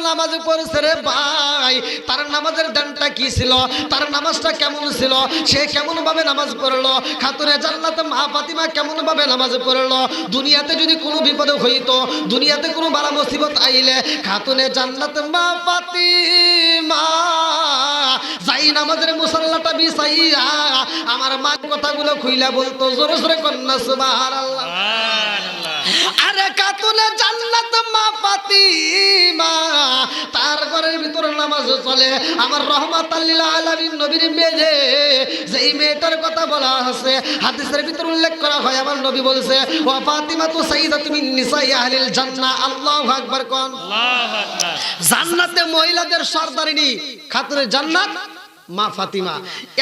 নামাজ পড়ছে রে ভাই, তার নামাজের দানটা কি ছিল, তার নামাজটা কেমন ছিল, সে কেমন ভাবে নামাজ পড়লো, খাতুনে জান্নাত মা ফাতিমা কেমন ভাবে নামাজ পড়লো। দুনিয়াতে যদি কোনো বিপদ হইতো, দুনিয়াতে কোনো বালা মুসিবত আইলে খাতুনে জান্নাত মা ফাতিমা যাই নামাজের মুসাল্লাটা বিছাইয়া আমার মা কথাগুলো খুইলা বলতো, জোরে জোরে কন্যা সুবহানাল্লাহ। আরে খাতুনে জান্নাত মা ফাতিমা তার ঘরের ভিতরে নামাজ চলে। আমার রহমাতাল লিল আলামিন নবীর মেয়ে, যেই মেয়েটার কথা বলা আছে হাদিসের ভিতরে উল্লেখ করা হয়, আমার নবী বলছে ওয়া ফাতিমা তু সাইয়্যিদাতু মিন নিসাই আহলিল জান্নাহ। আল্লাহু আকবার কোন। আল্লাহু আকবার। জান্নাতে মহিলাদের সরদারিনী খাতুনে জান্নাত মা ফাতিমা।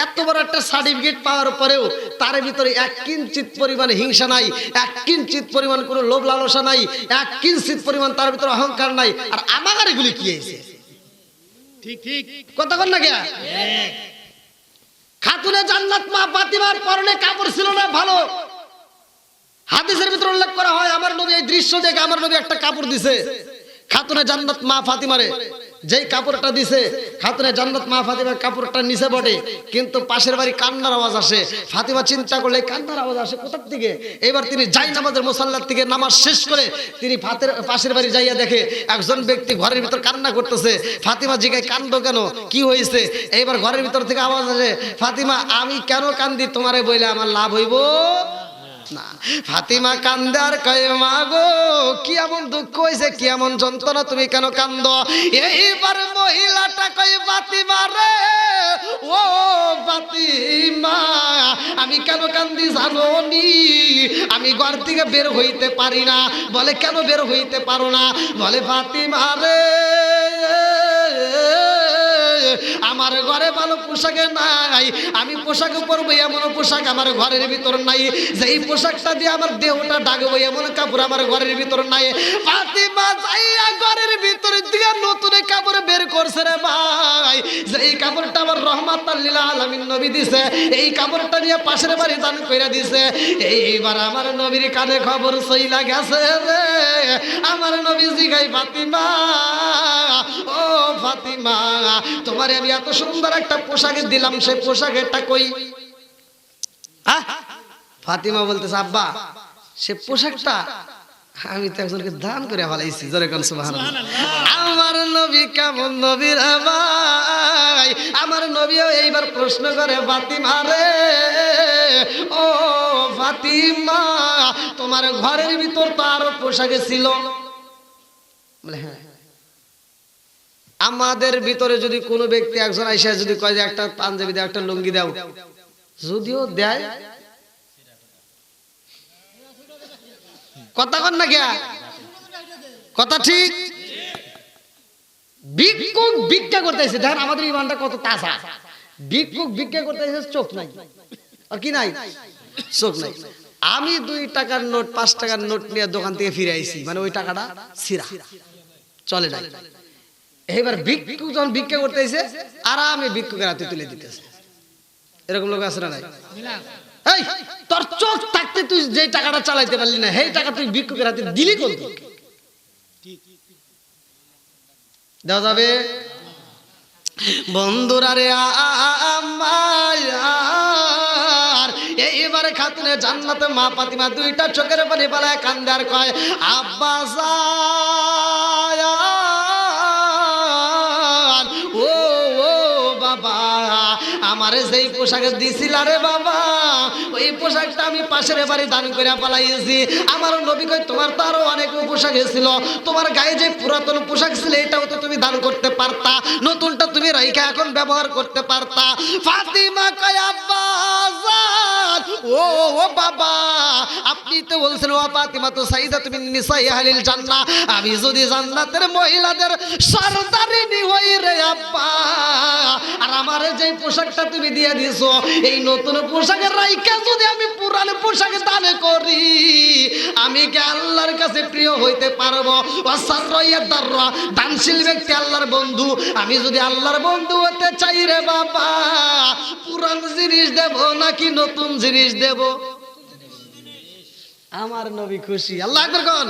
এত বড় একটা সার্টিফিকেট পাওয়ার পরেও তার ভিতরে এক কিঞ্চিত পরিমাণ হিংসা নাই, এক কিঞ্চিত পরিমাণ কোনো লোভ লালসা নাই, এক কিঞ্চিত পরিমাণ তার ভিতরে অহংকার নাই। আর আমার এগুলি কি হয়েছে? ঠিক ঠিক কথা বল না কে? খাতুনে জান্নাত মা ফাতিমার পরনে কাপড় ছিল না ভালো। হাদিসের ভিতরে উল্লেখ করা হয়, আমার নবী এই দৃশ্য দেখে আমার নবী একটা কাপড় দিছে খাতুনে জান্নাত মা ফাতিমারে। যেই কাপড়টা দিছে খাতুনে জান্নাত মা ফাতিমার কাপড়টা নিচে বটে, কিন্তু পাশের বাড়ি কান্নার আওয়াজ আসে। ফাতিমা চিন্তা করলে কান্নার আওয়াজ আসে কোথার থেকে। এবার তিনি যাই নামাজের মুসাল্লার থেকে নামাজ শেষ করে তিনি পাশের বাড়ি যাইয়া দেখে একজন ব্যক্তি ঘরের ভিতর কান্না করতেছে। ফাতিমা জিজ্ঞাসা কান্দো কেন, কি হয়েছে? এইবার ঘরের ভিতর থেকে আওয়াজ আসে, ফাতিমা আমি কেন কান্দি তোমারে বইলে আমার লাভ হইব না। ফাতিমা কান্দে আর কয় মা গো কি এমন দুঃখ হয়েছে, কি এমন যন্ত্রণা, তুমি কেন কান্দো? এইবার মহিলাটা কয় ফাতিমা রে, ও ফাতিমা আমি কেন কান্দি জানো নি? আমি ঘর থেকে বের হইতে পারি না। বলে কেন বের হইতে পারো না? বলে ফাতিমা রে আমার ঘরে ভালো পোশাক নাই, আমি পোশাক পরবো এমন পোশাক আমার ঘরের ভিতর নাই, যেই পোশাকটা দিয়ে আমার দেহটা ঢাকবো এমন কাপড় আমার ঘরের ভিতর নাই। ফাতিমা যাইয়া ঘরের ভিতর দিয়ে নতুন কাপড় বের করছে রে ভাই, যেই কাপড়টা আমার রহমাতাল লিল আলামিন নবী দিছে, এই কাপড়টা নিয়ে পাশের বাড়ি দান কইরা দিছে। এইবার আমার নবীর কানে খবর চইলা গেছে রে। আমার নবী জিগাই ফাতিমা ও ফাতিমা তোমারে আমি এত সুন্দর একটা পোশাক দিলাম, সেই পোশাকেরটা কই? ফাতিমা বলতেছে আব্বা সে পোশাকটা আমি তো একজনকে দান করে ফেলাইছি। জোরে কোন সুবহানাল্লাহ। আমার নবী কেমন নবী রে ভাই, আমার নবীও এইবার প্রশ্ন করে ফাতিমা রে, ও ফাতিমা তোমার ঘরের ভিতর তো আরো পোশাক ছিল? বলে হ্যাঁ। আমাদের ভিতরে যদি কোনো ব্যক্তি একজন আইসা যদি কয় যে একটা পাঞ্জাবি দাও, একটা লুঙ্গি দাও, যদিও দেয় কথা কন না কে কথা ঠিক। ভিক্ষুক ভিক্ষা করতেছে, দেখেন আমাদের ইমানটা কত তাজা। ভিক্ষুক ভিক্ষা করতেছে, চোখ নাই আর কি নাই, চোখ নাই। আমি 2 টাকার নোট 5 টাকার নোট নিয়ে দোকান থেকে ফিরে আইছি, মানে ওই টাকাটা ছিঁড়া চলে যায়। এইবার ভিক্ষুক যখন ভিক্ষা করতেছে আরামে ভিক্ষুকের হাতে তুলে দিতেছে। এরকম লোক আছে না নাই? এই তোর চোখ থাকতে তুই যে টাকাটা চালাইতে পারলি না, সেই টাকা তুই ভিক্ষুকের হাতে দিলি কোন দিকে? দেওয়া যাবে? বন্ধুরা রে আমার এইবারে খাতুনে জান্নাত মা ফাতিমা 2টা চোখের পানি ফেলায় কান্দে আর কয় আব্বা আমারে যেই পোশাক দিছিল রে বাবা, ওই পোশাকটা আমি পাশের বাড়ি দান করে পালাইছি। আমার নবী কই তোমার তো আরো অনেক পোশাক ছিল, তোমার গায়ে যে পুরাতন পোশাক ছিল এটাও তো তুমি দান করতে পারতা, নতুনটা তুমি রাইখা এখন ব্যবহার করতে পারতা। ফাতিমা কয় আব্বা ও বাবা আপনি তো বলছেন ও ফাতিমা তো সাইয়্যিদাতু মিন নিসাই আহলিল জান্নাহ, আমি যদি জান্নাতের মহিলাদের সরদারিনী হই রে আব্বা, আর আমার যে পোশাকটা তুমি দিয়ে দিছো এই নতুন পোশাকের রাইখা যদি আমি পুরানো পোশাক দান করি, আমি কি আল্লাহর কাছে প্রিয় হইতে পারবো? ওয়াসাররাইয়াদাররা দানশীল ব্যক্তি আল্লাহর বন্ধু, আমি যদি আল্লাহর বন্ধু হতে চাই রে বাবা, পুরানো জিনিস দেব নাকি নতুন জিনিস দেব? আমার নবী খুশি। আল্লাহু আকবার কোন।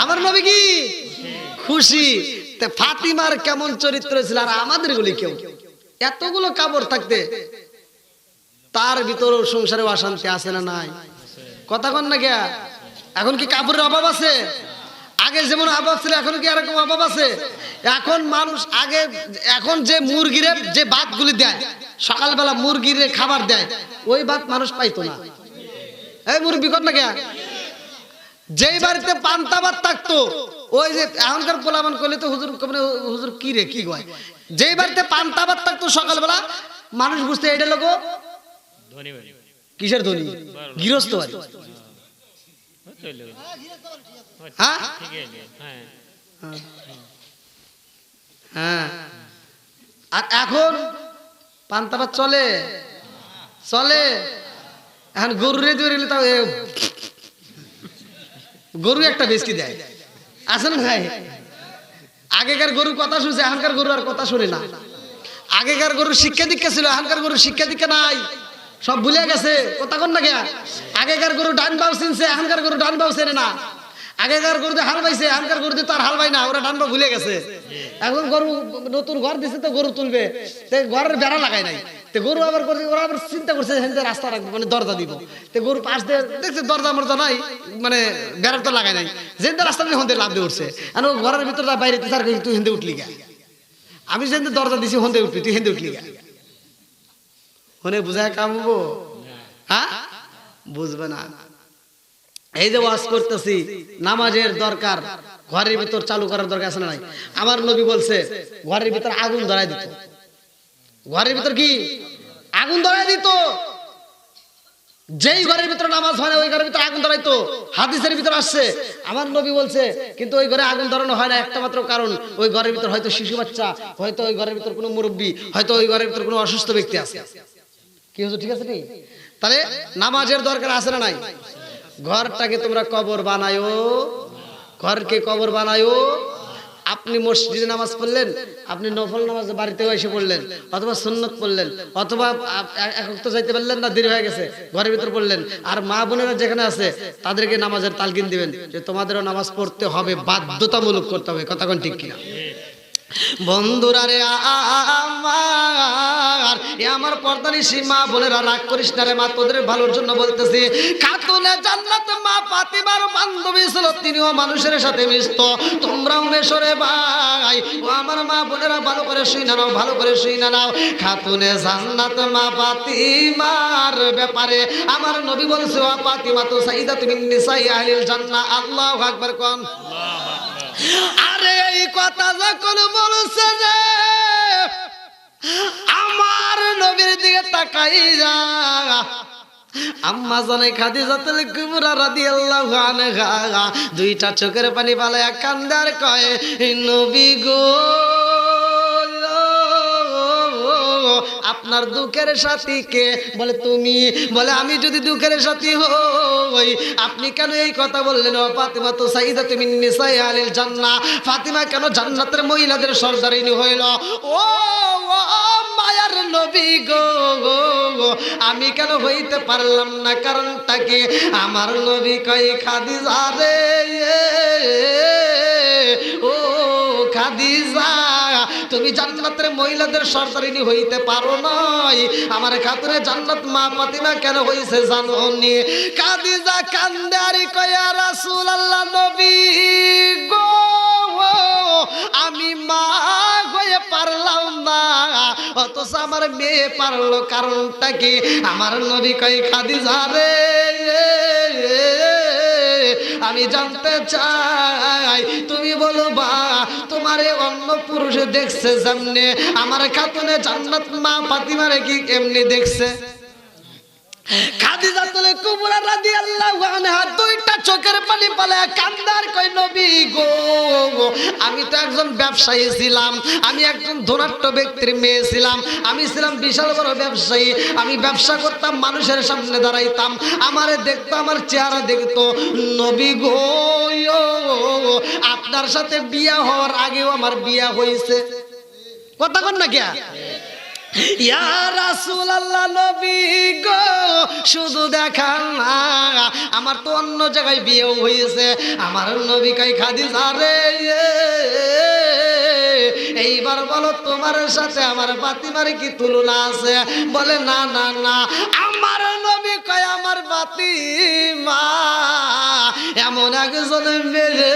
আমার নবী কি খুশি। তা ফাতিমার কেমন চরিত্র ছিল আর আমাদের গুলি কেউ এতগুলো কাপড় থাকতে তার ভিতরেও সংসারে অশান্তি আছে না নাই কথা কন না গিয়া এখন কি কাপড়ের অভাব আছে আগে যেমন অভাব ছিল এখন কি এরকম অভাব আছে এখন মানুষ আগে এখন যে মুরগিরে যে ভাতগুলি দেয় সকালবেলা মুরগিরে খাবার দেয় ওই ভাত মানুষ পাইতো না এই মুরগি কর না গিয়া যেই বাড়িতে পান্তা ভাত থাকতো ওই যে এখনকার পোলাপান করলে তো হুজুর হুজুর কি রে কি কয় যেই বাড়িতে পান্তা ভাত থাকতো সকালবেলা মানুষ বুঝতে এটা লোক কিসের ধনী গৃহস্থ বাড়ি হ্যাঁ হ্যাঁ আর এখন পান্তা ভাত চলে চলে এখন গরু রে ধরে তাও গরু একটা বেশি দেয় আছে না ভাই আগেকার গরু কথা শুনছে এখনকার গরু আর কথা শুনে না আগেকার গরু শিক্ষা দীক্ষা ছিল এখনকার গরু শিক্ষা দীক্ষা নাই সব ভুলে গেছে কথা কন না কে আগেকার গরু ডান বাউ চিনছে এখনকার গরু ডান বাউ চেনে না আগেকার গরুতে হাল বাইছে এখনকার গরুতে তার হাল বাই না ওরা ডান বাউ ভুলে গেছে এখন গরু নতুন ঘর দিছে তো গরু তুলবে ঘরের বেড়া লাগাই নাই গরু আবার ওরা আবার চিন্তা করছে রাস্তা রাখবো মানে দরজা দিব গরু পাশ দিয়ে দেখছে দরজা মরজা নাই মানে বেড়ার তো লাগাই নাই যেদিন রাস্তা হন্দে লাভ দিয়ে উঠছে আর ঘরের ভিতরে বাইরে তুই হেন্দে উঠলি গা আমি যেদিন দরজা দিছি হন্দে উঠলি তুই হেন্দে উঠলি গা হনে বুঝায় কামবো হ্যাঁ বুঝবে না এই যে ওয়াজ করতেছি নামাজের দরকার ঘরের ভিতর চালু করার দরকার আছে না নাই আমার নবী বলছে ঘরের ভিতর আগুন ধরায় দিত ঘরের ভিতর কি আগুন ধরায় দিত যেই ঘরের ভিতরে নামাজ হয় না ওই ঘরের ভিতরে আগুন ধরাইতো হাদিসের ভিতর আসছে আমার নবী বলছে কিন্তু ওই ঘরে আগুন ধরানো হয় না একটা মাত্র কারণ ওই ঘরের ভিতর হয়তো শিশু বাচ্চা হয়তো ওই ঘরের ভিতর কোনো মুরব্বী হয়তো ওই ঘরের ভিতর কোনো অসুস্থ ব্যক্তি আছে কি হচ্ছে ঠিক আছে নি তাহলে নামাজের দরকার আছে না নাই ঘরটাকে তোমরা কবর বানায়ো ঘরকে কবর বানায়ো আপনি মসজিদে নামাজ পড়লেন আপনি নফল নামাজ বাড়িতে এসে পড়লেন অথবা সুন্নত পড়লেন অথবা একক তো যাইতে পারলেন না দেরি হয়ে গেছে ঘরের ভিতর পড়লেন আর মা বোনেরা যেখানে আছে তাদেরকে নামাজের তালকিন দিবেন যে তোমাদেরও নামাজ পড়তে হবে বাধ্যতামূলক করতে হবে কথা কোন ঠিক কিনা বন্ধুরা রে আমার পর্দানি সীমা বোনেরা রাগ করিস না রে মা তোদের ভালোর জন্য বলতেছি খাতুনে জান্নাত মা ফাতিমার বান্ধবী ছিল তিনিও মানুষের সাথে মিশতো তোমরাও মেশো রে ভাই ও আমার মা বোনেরা ভালো করে শুই না নাও ভালো করে শুই না নাও খাতুনে জান্নাত মা ফাতিমার ব্যাপারে আমার নবী বলছে ও ফাতিমা তো সাইয়্যিদাতু মিন নিসাই আহলিল জান্নাহ আল্লাহু আকবার কোন আরে এই কথা যখন বলছে যে আমার নবীর দিকে তাকাই যা আম্মা জানে খাদিজাতুল কুবরা রাদিয়াল্লাহু আনহা দুইটা চোখের পানি ফালায়া কান্দার কয় নবী গো আপনার দুঃখের সাথী কে বলে তুমি বলে আমি যদি দুঃখের সাথী হই আপনি কেন এই কথা বললেন ও ফাতিমা তো সাইয়্যিদাতু মিন নিসাই আহলিল জান্নাহ ফাতিমা কেন জান্নাতের মহিলাদের সর্দারিনী হইল ও মায়ার নবী গো আমি কেন হইতে পারলাম না কারণটা কি আমার নবী কই খাদিজা রে ও খাদিজা তুমি জান্নাতের মহিলাদের সর্দারিনী হইতে পারো নাই আমার খাতুনে জান্নাত মা ফাতিমা কেন হইছে জানো নি খাদিজা কান্দারি কয়া রাসূলুল্লাহ নবী গো আমি মা হয়ে পারলাম না অথচ আমার মেয়ে পারলো কারণটা কি আমার নবী কই খাদিজা রে আমি জানতে চাই তুমি বলো বা তোমারে অন্য পুরুষে দেখছে যেমনে আমার খাতুনে জান্নাত মা ফাতিমারে কি এমনি দেখছে খাদিজাতুল কুবরা রাদিয়াল্লাহু আনহা দুইটা চোখের পানি ফালায়া কান্দার কই নবী গো আমি তো একজন ব্যবসায়ী ছিলাম আমি একজন ধনাঢ্য ব্যক্তির মেয়ে ছিলাম আমি ছিলাম বিশাল বড় ব্যবসায়ী আমি ব্যবসা করতাম মানুষের সামনে দাঁড়াইতাম আমারে দেখতো আমার চেহারা দেখতো নবী গো আপনার সাথে বিয়া হওয়ার আগেও আমার বিয়া হয়েছে কথা কন না কিয়া ইয়া রাসূলুল্লাহ নবী গো শুধু দেখান না আমার তো অন্য জায়গায় বিয়েও হয়েছে আমার নবী কই খাদিজা রে এইবার বলো তোমার সাথে আমার ফাতিমার কি তুলনা আছে? বলে না না না, আমার নবী কয় আমার ফাতিমা এমন একজন মেয়ে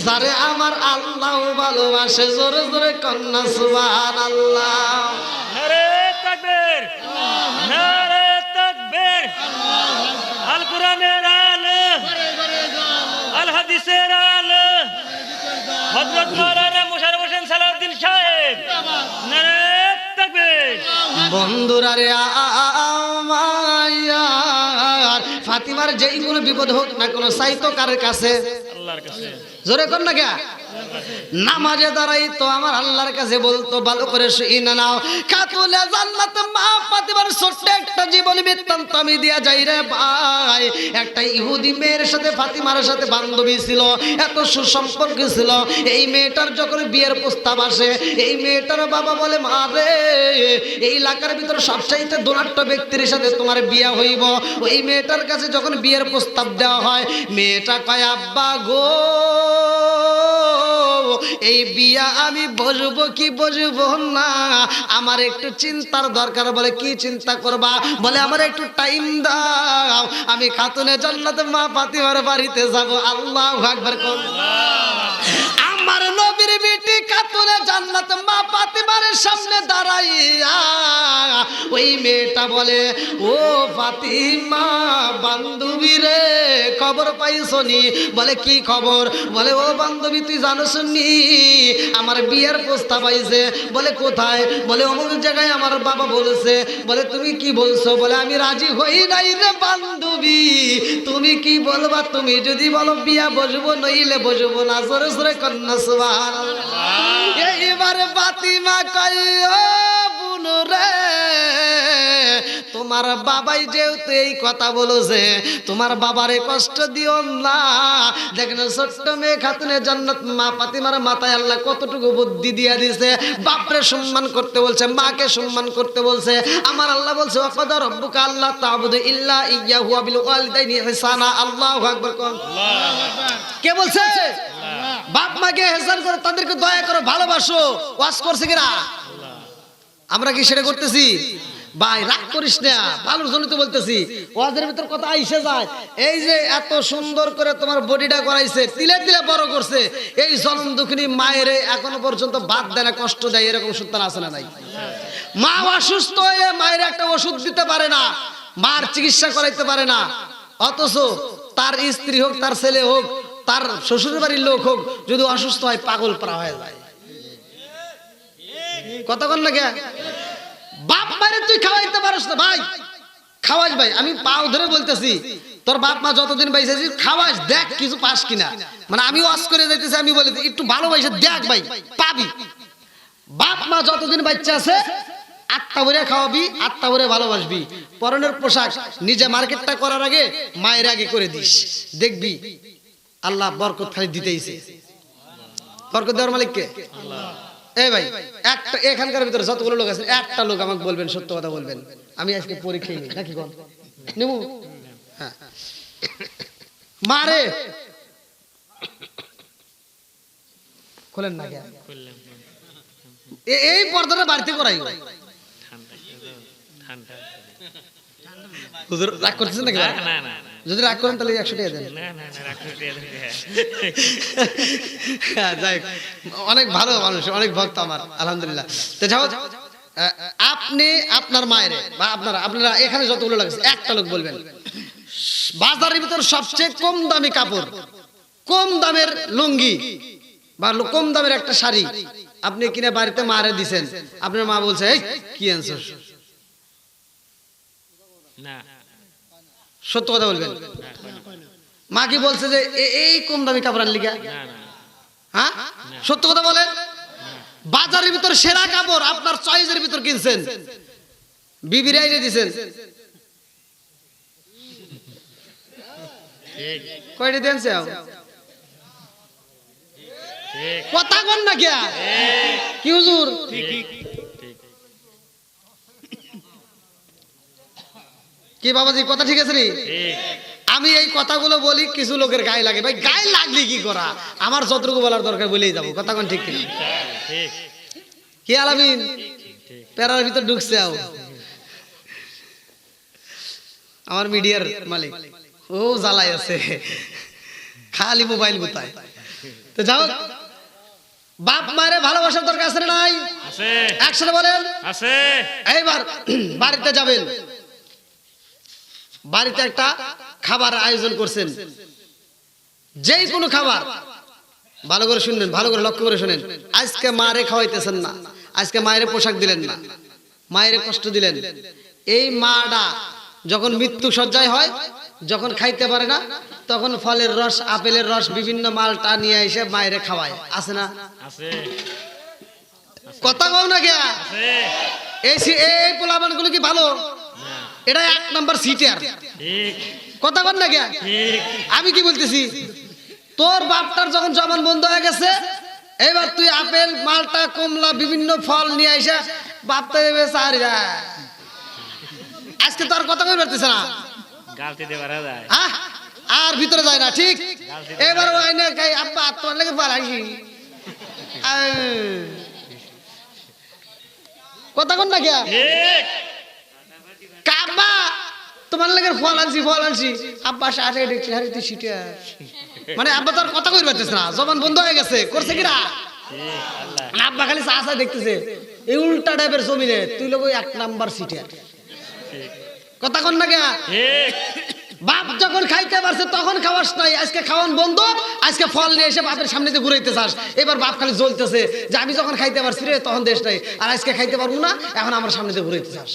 যারে আমার আল্লাহ ভালোবাসে। জোরে জোরে কন্যা সুবহানাল্লাহ। নারে তাকবীর, নারে তাকবীর। আল কোরআনের আলো, আল হাদিসের আলো, হযরত মাওলানা মুশাররফ হোসেন সালাউদ্দিন সাহেব। নারে তাকবীর। বন্ধুরা রে আমার ফাতিমার যেই কোনো বিপদ হোক না কোনো চাইতো কার কাছে? আল্লাহর কাছে। জোরে কর না কে? নামাজে দাঁড়াই তো আমার আল্লাহর কাছে বলতো, ভালো করে শুনে নাও। খাতুনে জান্নাত মা ফাতিমার ছোট্ট একটা জীবন বৃত্তান্ত আমি দিয়া যাই রে ভাই। একটা ইহুদি মেয়ের সাথে ফাতিমার সাথে বান্ধবী ছিল, এত সুসম্পর্ক ছিল। এই মেয়েটার যখন বিয়ের প্রস্তাব আসে, এই মেয়েটার বাবা বলে মা রে, এই এলাকার ভিতরে সবচাইতে ধনাঢ্য ব্যক্তির সাথে তোমার বিয়ে হইব। ওই মেয়েটার কাছে যখন বিয়ের প্রস্তাব দেওয়া হয়, মেয়েটা কয় আব্বা গো, এই বিয়া আমি বসবো কি বসবো না, আমার একটু চিন্তার দরকার। বলে কি চিন্তা করবা? বলে আমার একটু টাইম দাও, আমি খাতুনে জান্নাত মা ফাতিমার বাড়িতে যাব। আল্লাহু আকবার। কোন আমার নবীর বিটি খাতুনে জান্নাত মা ফাতিমার সামনে দাঁড়াইয়া ওই মেয়েটা বলে, ও ফাতিমা বান্ধবী রে, খবর পাইছনি? বলে কি খবর? বলে ও বান্ধবী তুই জানোস নি আমার বিয়ের প্রস্তাব আইছে। বলে কোথায়? বলে অমুক জায়গায় আমার বাবা বলেছে। বলে তুমি কি বলছো? বলে আমি রাজি হই নাই রে বান্ধবী, তুমি কি বলবা? তুমি যদি বলো বিয়া বসবো, নইলে বসবো না। জোরে জোরে কন্যা সুবহানাল্লাহ। এইবারে ফাতিমা কয় ও বুনু রে, তোমার বাবাই যেহেতু এই কথা বলেছে, তোমার বাবারে কষ্ট দিও না। দেখেন ছোট্ট মেয়ে খাতুনে জান্নাত মা ফাতিমার মাথায় আল্লাহ কতটুকু বুদ্ধি দিয়া দিয়েছে। বাপরে সম্মান করতে বলছে, মাকে সম্মান করতে বলছে। আমার আল্লাহ বলছে ওয়াকাদা রাব্বুকা আল্লা তা'বুদু ইল্লা ইয়্যাহু ওয়া বিল ওয়ালিদাইনি ইহসানা। আল্লাহু আকবার। কোন কে বলছে? বাপ মাকে ইহসান করো, তাদেরকে দয়া করো, ভালোবাসো। ওয়াজ করছে কিনা? আমরা কি সেটা করতেছি? ভাই রাগ করিস না, ভালোর জন্য তো বলতেছি। ওয়াজের ভিতর কথা আইসে যায়। এই যে এত সুন্দর করে তোমার বডিটা করাইছে, তিলে তিলে বড় করছে, এই জনম দুঃখিনী মায়ের এখনো পর্যন্ত বাদ দেয় না, কষ্ট দেয়, এরকম সন্তান আছে না নাই? মা অসুস্থ হয়ে মায়ের একটা ওষুধ দিতে পারে না, মার চিকিৎসা করাইতে পারে না, অথচ তার স্ত্রী হোক, তার ছেলে হোক, তার শ্বশুরের বাড়ির লোক হোক, যদি অসুস্থ হয় পাগল পারা হয়ে যায়। কথা বল না কে? বাপ মারে তুই খাওয়াইতে পারস না ভাই, খাওয়াস ভাই। আমি পাও ধরে বলতেছি, তোর বাপ মা যতদিন বাইসে আছিস খাওয়াস, দেখ কিছু পাস কিনা। মানে আমি ওয়াজ করে যাইতেছি, আমি বলি একটু ভালোবাসে দেখ ভাই, পাবি। বাপ মা যতদিন বাচ্চা আছে আত্মা ভরে খাওয়াবি, আত্মা ভরে ভালোবাসবি। পরনের পোশাক নিজে মার্কেটটা করার আগে মায়ের আগে করে দিস, দেখবি আল্লাহ বরকত খালি দিতেইছে। বরকত দেওয়ার মালিক কে? আল্লাহ। এই ভাই একটা এখানকার ভিতরে যতগুলো লোক আছে, একটা লোক আমাকে বলবেন, সত্য কথা বলবেন, আমি আজকে পরীক্ষায় নেই নাকি কোন নেব? হ্যাঁ মারে খোলেন না কে? এই পর্দাটা বাড়িতে করাই। হুজুর রাগ করতেছেন নাকি? না না, যদি রাগ করেন তাহলে 100 টাকা দেন। যাই, অনেক ভালো মানুষ, অনেক ভক্ত আমার, আলহামদুলিল্লাহ। তো যাও, আপনি আপনার মায়ের বা আপনারা এখানে যতগুলো লাগছে একটা লোক বলবেন বাজারের ভিতর সবচেয়ে কম দামি কাপড়, কম দামের লুঙ্গি বা কম দামের একটা শাড়ি আপনি কিনে বাড়িতে মারে দিছেন, আপনার মা বলছে এই কি আনছস? না, সত্য কথা বলবেন। মা কি বলছে যে এই কম দামি কাপড় আনলি গা? হ্যাঁ সত্য কথা বলেন। বাজারের ভিতর সেরা কাপড় আপনার চয়েসের ভিতর কিনছেন, বিবির আইনে দিছেন, কয়টা দেনছে? কথা কন না কে? কি হুজুর? কি বাবাজি কথা ঠিক আছে নি? আমি এই কথাগুলো বলি, কিছু লোকের গায়ে লাগে। ভাই গায়ে লাগলি কি করা, আমার যতটুকু বলার দরকার বলেই যাবো। কথা কোন ঠিক কিনা? ঠিক কি আলামিন ঠিক প্যারার ভিতর ঢুকছে আমার মিডিয়ার মালিক ও জ্বালাই আছে খালি মোবাইল গুতায় তো যাও বাপ মায়ের ভালোবাসার দরকার আছে না নাই আছে একসাথে বলেন আছে এইবার বাড়িতে যাবেন বাড়িতে একটা খাবার আয়োজন করছেন যেই কোনো খাবার ভালো করে শুনবেন ভালো করে লক্ষ্য করে শুনেন আজকে মারে খাওয়াইতেছেন না আজকে মায়ের পোশাক দিলেন না মায়ের কষ্ট দিলেন এই মাটা যখন মৃত্যু সজ্জায় হয় যখন খাইতে পারে না তখন ফলের রস আপেলের রস বিভিন্ন মালটা নিয়ে এসে মায়ের খাওয়ায় আছে না আছে কথা কও না কে আছে এই পোলাপানগুলো কি ভালো এটা 1 নাম্বার সিটার ঠিক কথা কন না কে ঠিক আমি কি বলতেছি তোর বাপটার যখন জবান বন্ধ হয়ে গেছে এবার তুই আপেল মালটা কমলা বিভিন্ন ফল নিয়ে আইসা বাপটা দেবে সারি আজকে তোর কথা কই পারতেছ না গালতে দেওয়া যায় হ্যাঁ আর ভিতরে যায় না ঠিক এবার ওই না কাই আব্বা তোর লাগে পালাইছি কথা কন না কে ঠিক কাব্বা তোমার লাগে ফল আনছি আব্বা সাথে দেখছি হারি তুই সিটে মানে আব্বা তোর কথা কই পারতেছ না জবান বন্ধ হয়ে গেছে করছে কিরা ঠিক আল্লাহ আব্বা খালি চা দেখতেছে এই উল্টা টাইপের জমিনে তুই লোক 1 নাম্বার সিটে ঠিক কথা কন না কে ঠিক বাপ যখন খাইতে পারছে তখন খাওয়াস নাই আজকে খাওয়ান বন্ধ আজকে ফল নিয়ে এসে বাপের সামনে দিয়ে ঘুরাইতে চাস এবার বাপ খালি জ্বলতেছে যে আমি যখন খাইতে পারছি রে তখন দেশ নাই আর আজকে খাইতে পারবো না এখন আমার সামনে দিয়ে ঘুরাইতে চাস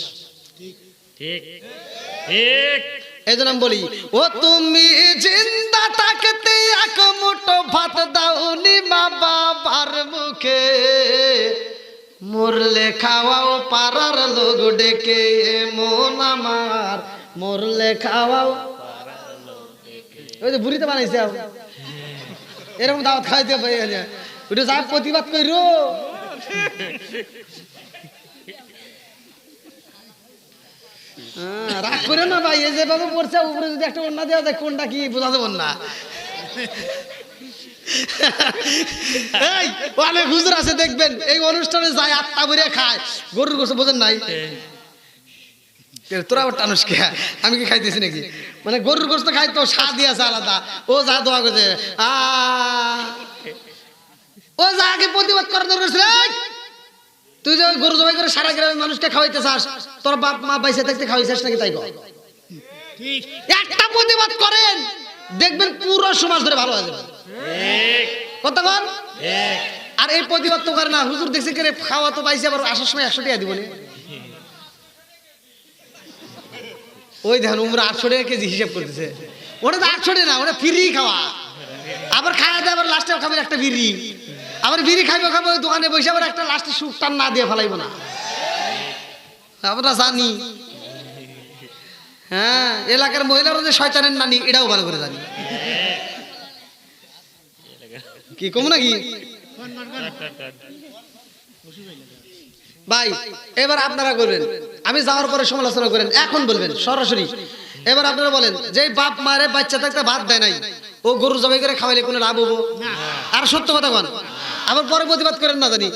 ঠিক ঠিক এই জন্য আমি বলি ও তুমি জিন্দা থাকতে এক মুঠো ভাত দাওনি মা বাবার মুখে মরলে খাওয়াও পাড়ার লোক ডেকে মন আমার মরলে খাওয়াও ওই যে বুড়িতে বানাইছে এরকম দাওয়াত খাইতে পাই ওটা যা প্রতিবাদ কইরো রাগ করে না ভাই এই যেভাবে পড়ছে উপরে যদি একটা ওন্না দেওয়া যায় কোনটা কি বোঝা যাবে না এই অনেক হুজুর আছে দেখবেন এই অনুষ্ঠানে যায় আত্মা ভরে খায় গরুর গোশত বোঝেন নাই তোরা আবার টানুস কে আমি কি খাইতেছি নাকি মানে গরুর গোশত খাই তো স্বাদ আছে আলাদা ও যা দোয়া করছে ও যা আগে প্রতিবাদ করার দরকার ছিল তুই যে গরু জবাই করে সারা গ্রামের মানুষকে খাওয়াইতে চাস তোর বাপ মা বাইসে থাকতে খাওয়াইছিস নাকি তাই কর একটা প্রতিবাদ করেন দেখবেন পুরো সমাজ ধরে ভালো হয়ে যাবে ঠিক কথা বল ঠিক আর এই প্রতিবাদ তো করে না হুজুর দেখছি করে খাওয়া তো পাইছে আবার আসার সময় 100 টাকা দিব না ওই দেখেন উমরা 800 টাকা কেজি হিসাব করতেছে ওটা তো 800 টাকা না ওটা ফ্রি খাওয়া আবার খাওয়া দেয় আবার লাস্টে খাবেন একটা বিড়ি আবার বিড়ি খাইবো খাবো ওই দোকানে বসে আবার একটা লাস্টে সুখ টান না দিয়ে ফেলাইবো না আমরা জানি হ্যাঁ এলাকার মহিলারা যে শয়তানের নানি এটাও ভালো করে জানি কি কম নাকি ভাই এবার আপনারা করবেন আমি যাওয়ার পরে সমালোচনা করেন এখন বলবেন সরাসরি এবার আপনারা বলেন যে বাপ মারে বাচ্চা থাকতে ভাত দেয় নাই ও গরু জবাই করে খাওয়াইলে কোনো লাভ হবো আর সত্য কথা বল আবার পরে প্রতিবাদ করেন না জানি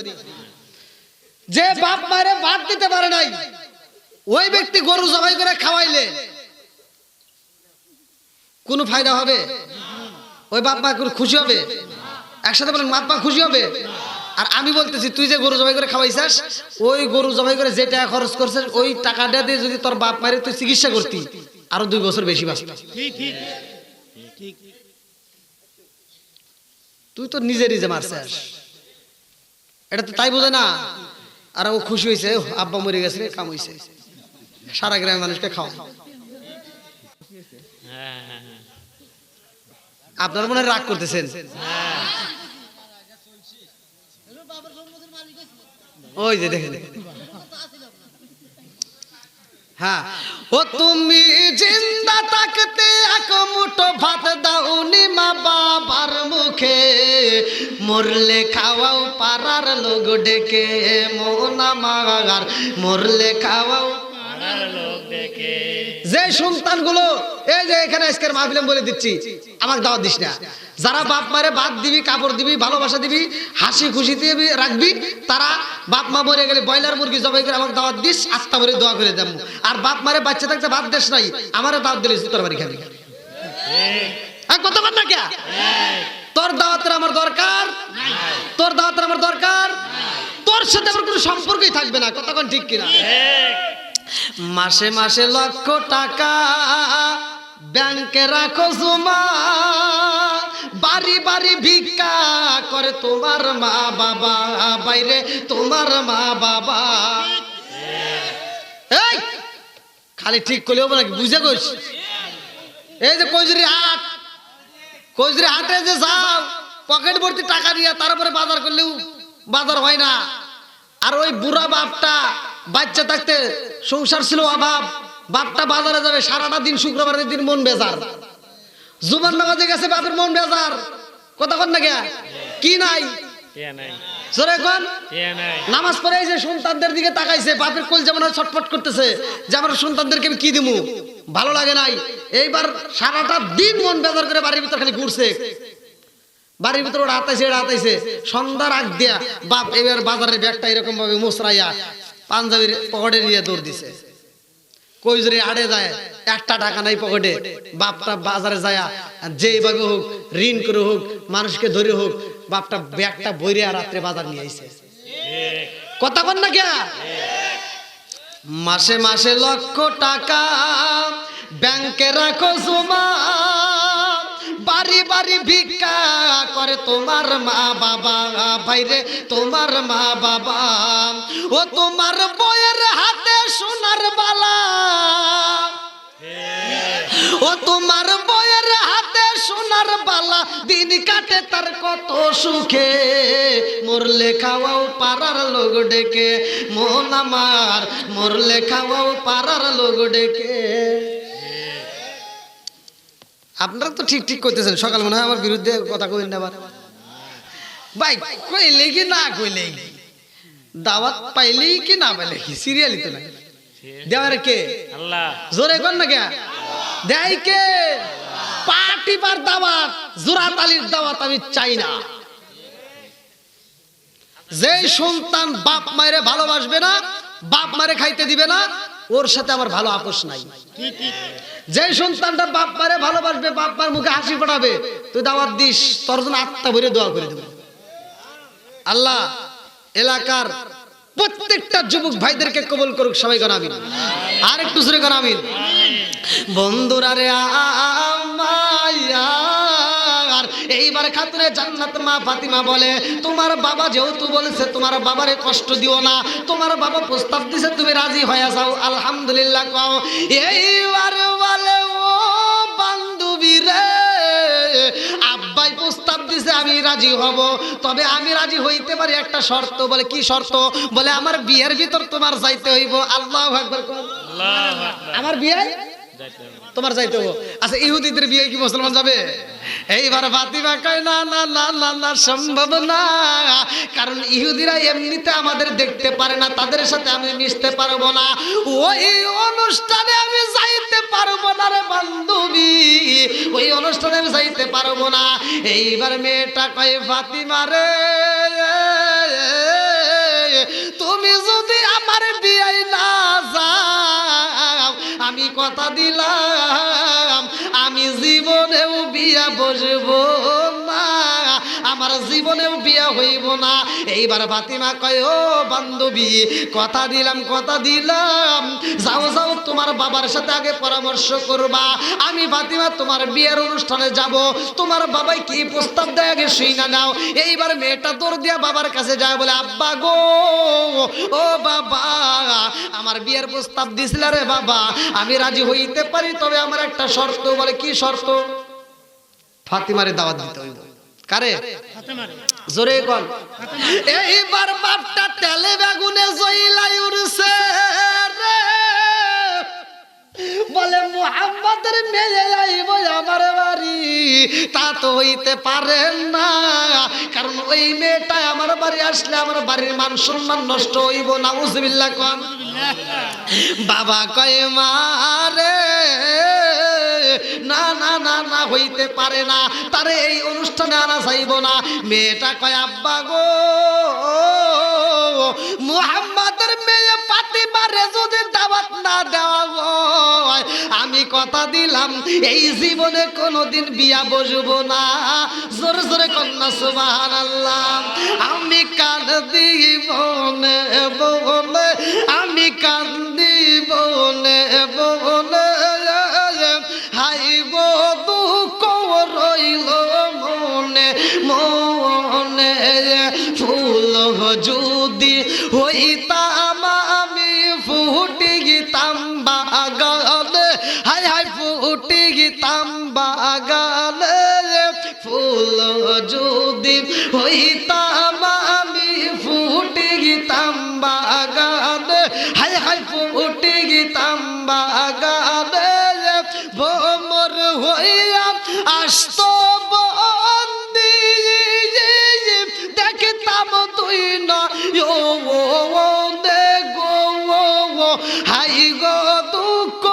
যে বাপ মারে ভাত দিতে পারে নাই ওই ব্যক্তি গরু জবাই করে খাওয়াইলে কোনো ফায়দা হবে ওই বাপ মা খুশি হবে একসাথে বলেন বাপ মা খুশি হবে আর আমি বলতেছি তুই যে গরু জবাই করে খাওয়াইছিস ওই গরু জবাই করে যে টাকা খরচ করছিস ওই টাকাটা দিয়ে যদি তোর বাপ মায়ের তুই চিকিৎসা করতি আরো 2 বছর বেশি বাঁচতি ঠিক ঠিক ঠিক তুই তো নিজে নিজে মারছিস এটা তো তাই বোঝে না আর ও খুশি হয়েছে আব্বা মরে গেছে রে কাম হয়েছে সারা গ্রামের মানুষকে খাও আপনারা মনে হয় রাগ করতেছেন ওই যে দেখেন হ্যাঁ ও তুমি জিন্দা থাকতে এক মুঠো ভাত দাওনি মা বাবার মুখে মরলে খাওয়াও পাড়ার লোক ডেকে মন আমার মরলে খাওয়াও লোক দেখে যে সন্তানগুলো এই যে এখানে আজকের মাহফিলে বলে দিচ্ছি, আমাকে দাওয়াত দিস না, যারা বাপ মারে ভাত দিবি, কাপড় দিবি, ভালোবাসা দিবি, হাসি খুশি দিয়ে রাখবি, তারা বাপ মা মরে গেলে ব্রয়লার মুরগি জবাই করে আমাকে দাওয়াত দিস, আস্তা ভরে দোয়া করে দেব। আর বাপ মারে বাচ্চা থাকতে ভাত দেশ নাই, আমারও দাওয়াত দিলে তোর বাড়ি খাবি। কত কথা কে তোর দাওয়াতের আমার দরকার, তোর দাওয়াতের আমার দরকার, তোর সাথে আমার কোনো সম্পর্কই থাকবে না। কতক্ষণ ঠিক কিনা? মাসে মাসে লক্ষ টাকা ব্যাংকে রাখো জমা, বাড়ি বাড়ি ভিক্ষা করে তোমার মা বাবা, বাইরে তোমার মা বাবা। এই খালি ঠিক করলে হবে নাকি? বুঝে কইস এই যে কইজুরি হাট, কইজুরি হাটে যে যাও পকেট ভর্তি টাকা নিয়ে তারপরে বাজার করলেও বাজার হয় না। আর ওই বুড়া বাপটা বাচ্চা থাকতে সংসার ছিল অভাব, বাপটা বাজারে যাবে সারাটা দিন, শুক্রবারের দিন মন বেজার, জুমার নামাজে গেছে বাপের মন বেজার। কথা কন না কে কি নাই জোরে কোন? নামাজ পড়ে যে সন্তানদের দিকে তাকাইছে, বাপের কোল যেমন ছটফট করতেছে যে আমার সন্তানদেরকে আমি কি দিমু, ভালো লাগে নাই। এইবার সারাটা দিন মন বেজার করে বাড়ির ভিতর খালি ঘুরছে, বাড়ির ভিতরে ওরা হাতাইছে, এটা হাতাইছে, সন্ধ্যার আগ দিয়া বাপ এবার বাজারের ব্যাগটা এরকম ভাবে মোসরাইয়া পাঞ্জাবির পকেটে নিয়ে দৌড় দিছে। কইজুরি আড়ে যায়, একটা টাকা নাই পকেটে, বাপটা বাজারে যায় যেভাবে হোক ঋণ করে হোক মানুষকে ধরে হোক বাপটা ব্যাগটা বইরে আর রাত্রে বাজার নিয়ে আইছে। কথা কন না কে? মাসে মাসে লক্ষ টাকা ব্যাংকে রাখো জমা, বাড়ি বাড়ি ভিক্ষা করে তোমার মা বাবা, বাইরে তোমার মা বাবা। ও তোমার বউয়ের হাতে সোনার বালা, ও তোমার বউয়ের হাতে সোনার বালা, দিন কাটে তার কত সুখে, মরলে খাওয়াও পাড়ার লোক ডেকে, মন আমার মরলে খাওয়াও পাড়ার লোক ডেকে। আপনারা তো ঠিক ঠিক করতেছেন, সকাল মনে হয় আমার বিরুদ্ধে কথা কইলেন আবার। ভাই কইলে কি না কইলে কি, দাওয়াত পাইলেই কি না পাইলে কি, সিরিয়ালি তো না দেওয়ার কে? আল্লাহ। জোরে কোন না কে দেয় কে? পার্টি বার দাওয়াত, জোরাত আলীর দাওয়াত আমি চাই না। যে সন্তান বাপ মায়েরে ভালোবাসবে না, বাপ মারে খাইতে দিবে না, ওর সাথে আমার ভালো আপোষ নাই। যে সন্তানটা বাপ মারে ভালোবাসবে, বাপ মার মুখে হাসি ফোটাবে, তুই দাওয়াত দিস, তোর জন্য আত্মা ভরে দোয়া করে দেব। আল্লাহ এলাকার প্রত্যেকটা যুবক ভাইদেরকে কবুল করুক, সবাই কোন আমিন। আর একটু জোরে কোন আমিন। বন্ধুরা রে আমার, এইবার খাতুনে জান্নাত মা ফাতিমা বলে, তোমার বাবা যেহেতু বলেছে তোমার বাবারে কষ্ট দিও না, তোমার বাবা প্রস্তাব দিছে তুমি রাজি হয়ে যাও, আলহামদুলিল্লাহ কও। এইবার বলে ও বান্ধবী রে, আব্বাই প্রস্তাব দিছে আমি রাজি হব, তবে আমি রাজি হইতে পারি একটা শর্ত। বলে কি শর্ত? বলে আমার বিয়ের ভিতর তোমার যাইতে হইব। আল্লাহু আকবার। আমার বিয়ে তোমার যাইতে হবো। আচ্ছা ইহুদিদের বিয়ে কি মুসলমান যাবে? এইবার ফাতিমা কয় না না না না না, সম্ভব না, কারণ ইহুদিরা এমনিতে আমাদের দেখতে পারে না, তাদের সাথে আমি মিশতে পারবো না, ওই অনুষ্ঠানে আমি যাইতে পারবো না রে বান্ধবী, ওই অনুষ্ঠানে আমি যাইতে পারবো না। এইবার মেয়েটা কয় ফাতিমা রে, তুমি যদি আমার বিয়ে না যাও, আমি কথা দিলাম আমি জীবনেও বিয়া বসবো না, আমার জীবনেও বিয়া হইব না। এইবার ফাতিমা কয় ও বান্ধবী, কথা দিলাম কথা দিলাম, যাও যাও তোমার বাবার সাথে আগে পরামর্শ করবা, আমি ফাতিমা তোমার বিয়ের অনুষ্ঠানে যাব, তোমার বাবাই কি প্রস্তাব দেয় আগে শুই না নাও। এইবার মেয়েটা দৌড় দিয়া বাবার কাছে যায়, বলে আব্বা গো, ও বাবা, আমার বিয়ের প্রস্তাব দিছিল রে বাবা, আমি রাজি হইতে পারি, তবে আমার একটা শর্ত। বলে কি শর্ত? ফাতিমারে দাওয়াত দিতে হইব। কারে? জোরে কোন। এইবার বাপটা তেলে বেগুনে জইলাই উড়ছে রে, বলে মুহাম্মাদের মেয়ে আইব আমার বাড়ি, তা তো হইতে পারে না, কারণ ওই মেয়েটা আমার আমার বাড়ি আসলে আমার বাড়ির মান সম্মান নষ্ট হইব, নাউজুবিল্লাহ কোন। বাবা কয় মা রে না না না না হইতে পারে না, তারে এই অনুষ্ঠানে আনা যাইব না। মেয়েটা কয় আব্বা গো মুহাম্মাদের মেয়ে ফাতিমারে যদি দাওয়াত না দেওয়া হয় আমি কথা দিলাম এই জীবনে কোনোদিন বিয়া বসবো না। জোরে জোরে কন্যা সুবহানাল্লাহ। আমি কাঁদি বনে বনে, আমি কাঁদি বনে বনে, হাই গো দুঃখ রইল মনে মনে। ফুল যদি হইতাম আমি ফুটে গিতাম বাগানে, হাই হাই ফুটে গিতাম বাগানে। ফুল যদি হইতাম আমি ফুটে গিতাম বাগানে, হাই হাই ফুটে গিতাম বাগানে। ভোমর হইয়া আসত বন্দি দেখতাম তুই না গো, হাই গো দুঃখ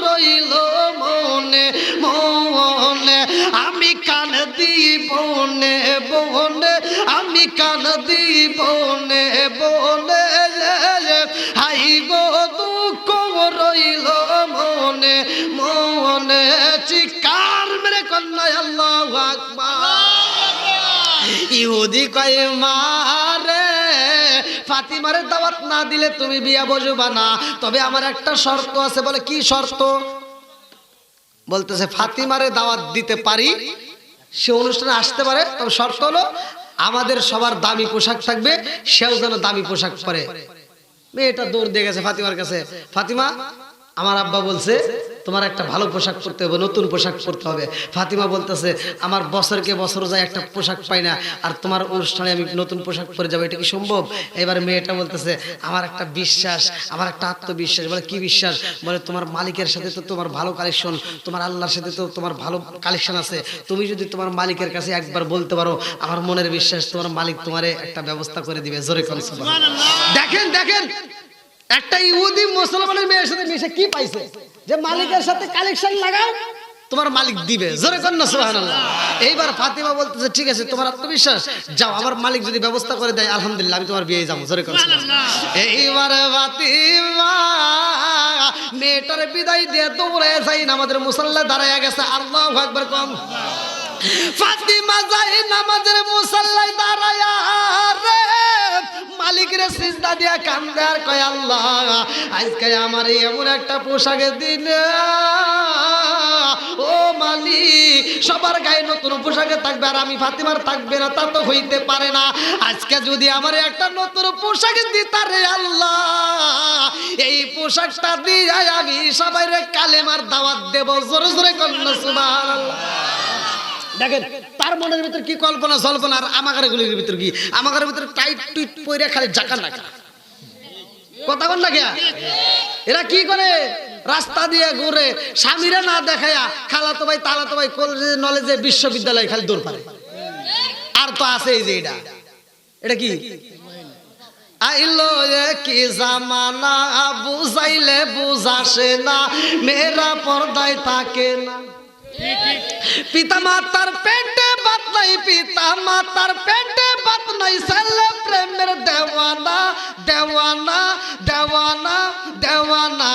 রইল মনে মনে। আমি কান দিব বনে বনে, আমি কান দিব বনে বনে, হাই গো দুঃখ রইল মনে মনে। চিৎকার মেরে কন্যা আল্লাহু আকবার। ইহুদি কয় মারে ফাতিমারে দাওয়াত না দিলে তুমি বিয়া বসবা না, তবে আমার একটা শর্ত আছে। বলে কি শর্ত? বলতেছে ফাতিমারে দাওয়াত দিতে পারি, সে অনুষ্ঠানে আসতে পারে, তবে শর্ত হলো আমাদের সবার দামি পোশাক থাকবে, সেও যেন দামি পোশাক পরে। মেয়েটা দৌড় দিয়ে গেছে ফাতিমার কাছে, ফাতিমা আমার আব্বা বলছে তোমার একটা ভালো পোশাক পরতে হবে, নতুন পোশাক পরতে হবে। ফাতিমা বলতেছে আমার বছরকে বছর যায় একটা পোশাক পাই না, আর তোমার অনুষ্ঠানে আমি নতুন পোশাক পরে যাবো, এটা কি সম্ভব? এবার মেয়েটা বলতেছে আমার একটা বিশ্বাস, আমার একটা আত্মবিশ্বাস। বলে কি বিশ্বাস? বলে তোমার মালিকের সাথে তো তোমার ভালো কালেকশন, তোমার আল্লাহর সাথে তো তোমার ভালো কালেকশন আছে। তুমি যদি তোমার মালিকের কাছে একবার বলতে পারো, আমার মনের বিশ্বাস তোমার মালিক তোমারে একটা ব্যবস্থা করে দিবে। জোরে কোন সুবহানাল্লাহ। দেখেন দেখেন একটা ইহুদি মুসলমানের মেয়ের সাথে মিশে কি পাইছে, যে মালিকের সাথে কালেকশন লাগাও তোমার মালিক দিবে। জোরে কোন সুবহানাল্লাহ। এইবার ফাতিমা বলতেছে ঠিক আছে তোমার আত্মবিশ্বাস, যাও আমার মালিক যদি ব্যবস্থা করে দেয় আলহামদুলিল্লাহ আমি তোমার বিয়ে যাবো। জোরে কোন সুবহানাল্লাহ। এইবার ফাতিমা মেয়েটার বিদায় দিয়ে দৌড়ে যাই নামাজের মুসাল্লা দাঁড়ায় গেছে। আল্লাহু আকবার কম। ফাতিমা যাই নামাজের মুসাল্লায় দাঁড়ায়া রে মালিকের সিজদা দিয়া কান্দে আর কয় আল্লাহ আজকে আমার এমন একটা পোশাকের দিন, ও মালিক সবার গায়ে নতুন পোশাকে থাকবে আর আমি ফাতিমার থাকবে না, তা তো হইতে পারে না। আজকে যদি আমার একটা নতুন পোশাক দিতা রে আল্লাহ, এই পোশাকটা দিয়ে আমি সবাইরে কালেমার দাওয়াত দেব। জোরে জোরে কন্যা সুবহানাল্লাহ। দেখেন তার মনের ভিতর কি কল্পনা জল্পনা, আর আমাগারগুলির ভিতর কি, আমাগারের ভিতর টাইট টুইট পইরা খালি জাকা নাকা কথা বল না কে। এরা কি করে? রাস্তা দিয়ে ঘুরে স্বামীরা না দেখায়া খালাতো ভাই তালাতো ভাই কলেজে নলেজে বিশ্ববিদ্যালয়ে খালি দৌড় পারে। আর তো আছে এই যে এটা কি আইলো কি জামানা, বুঝাইলে বুঝাসে না, মেয়েরা পর্দায় থাকে না। পিতা মাতার পেটে বাত নাই, পিতা মাতার পেটে বাত নাই, ছেলে প্রেমের দেওয়ানা দেওয়ানা দেওয়ানা দেওয়ানা।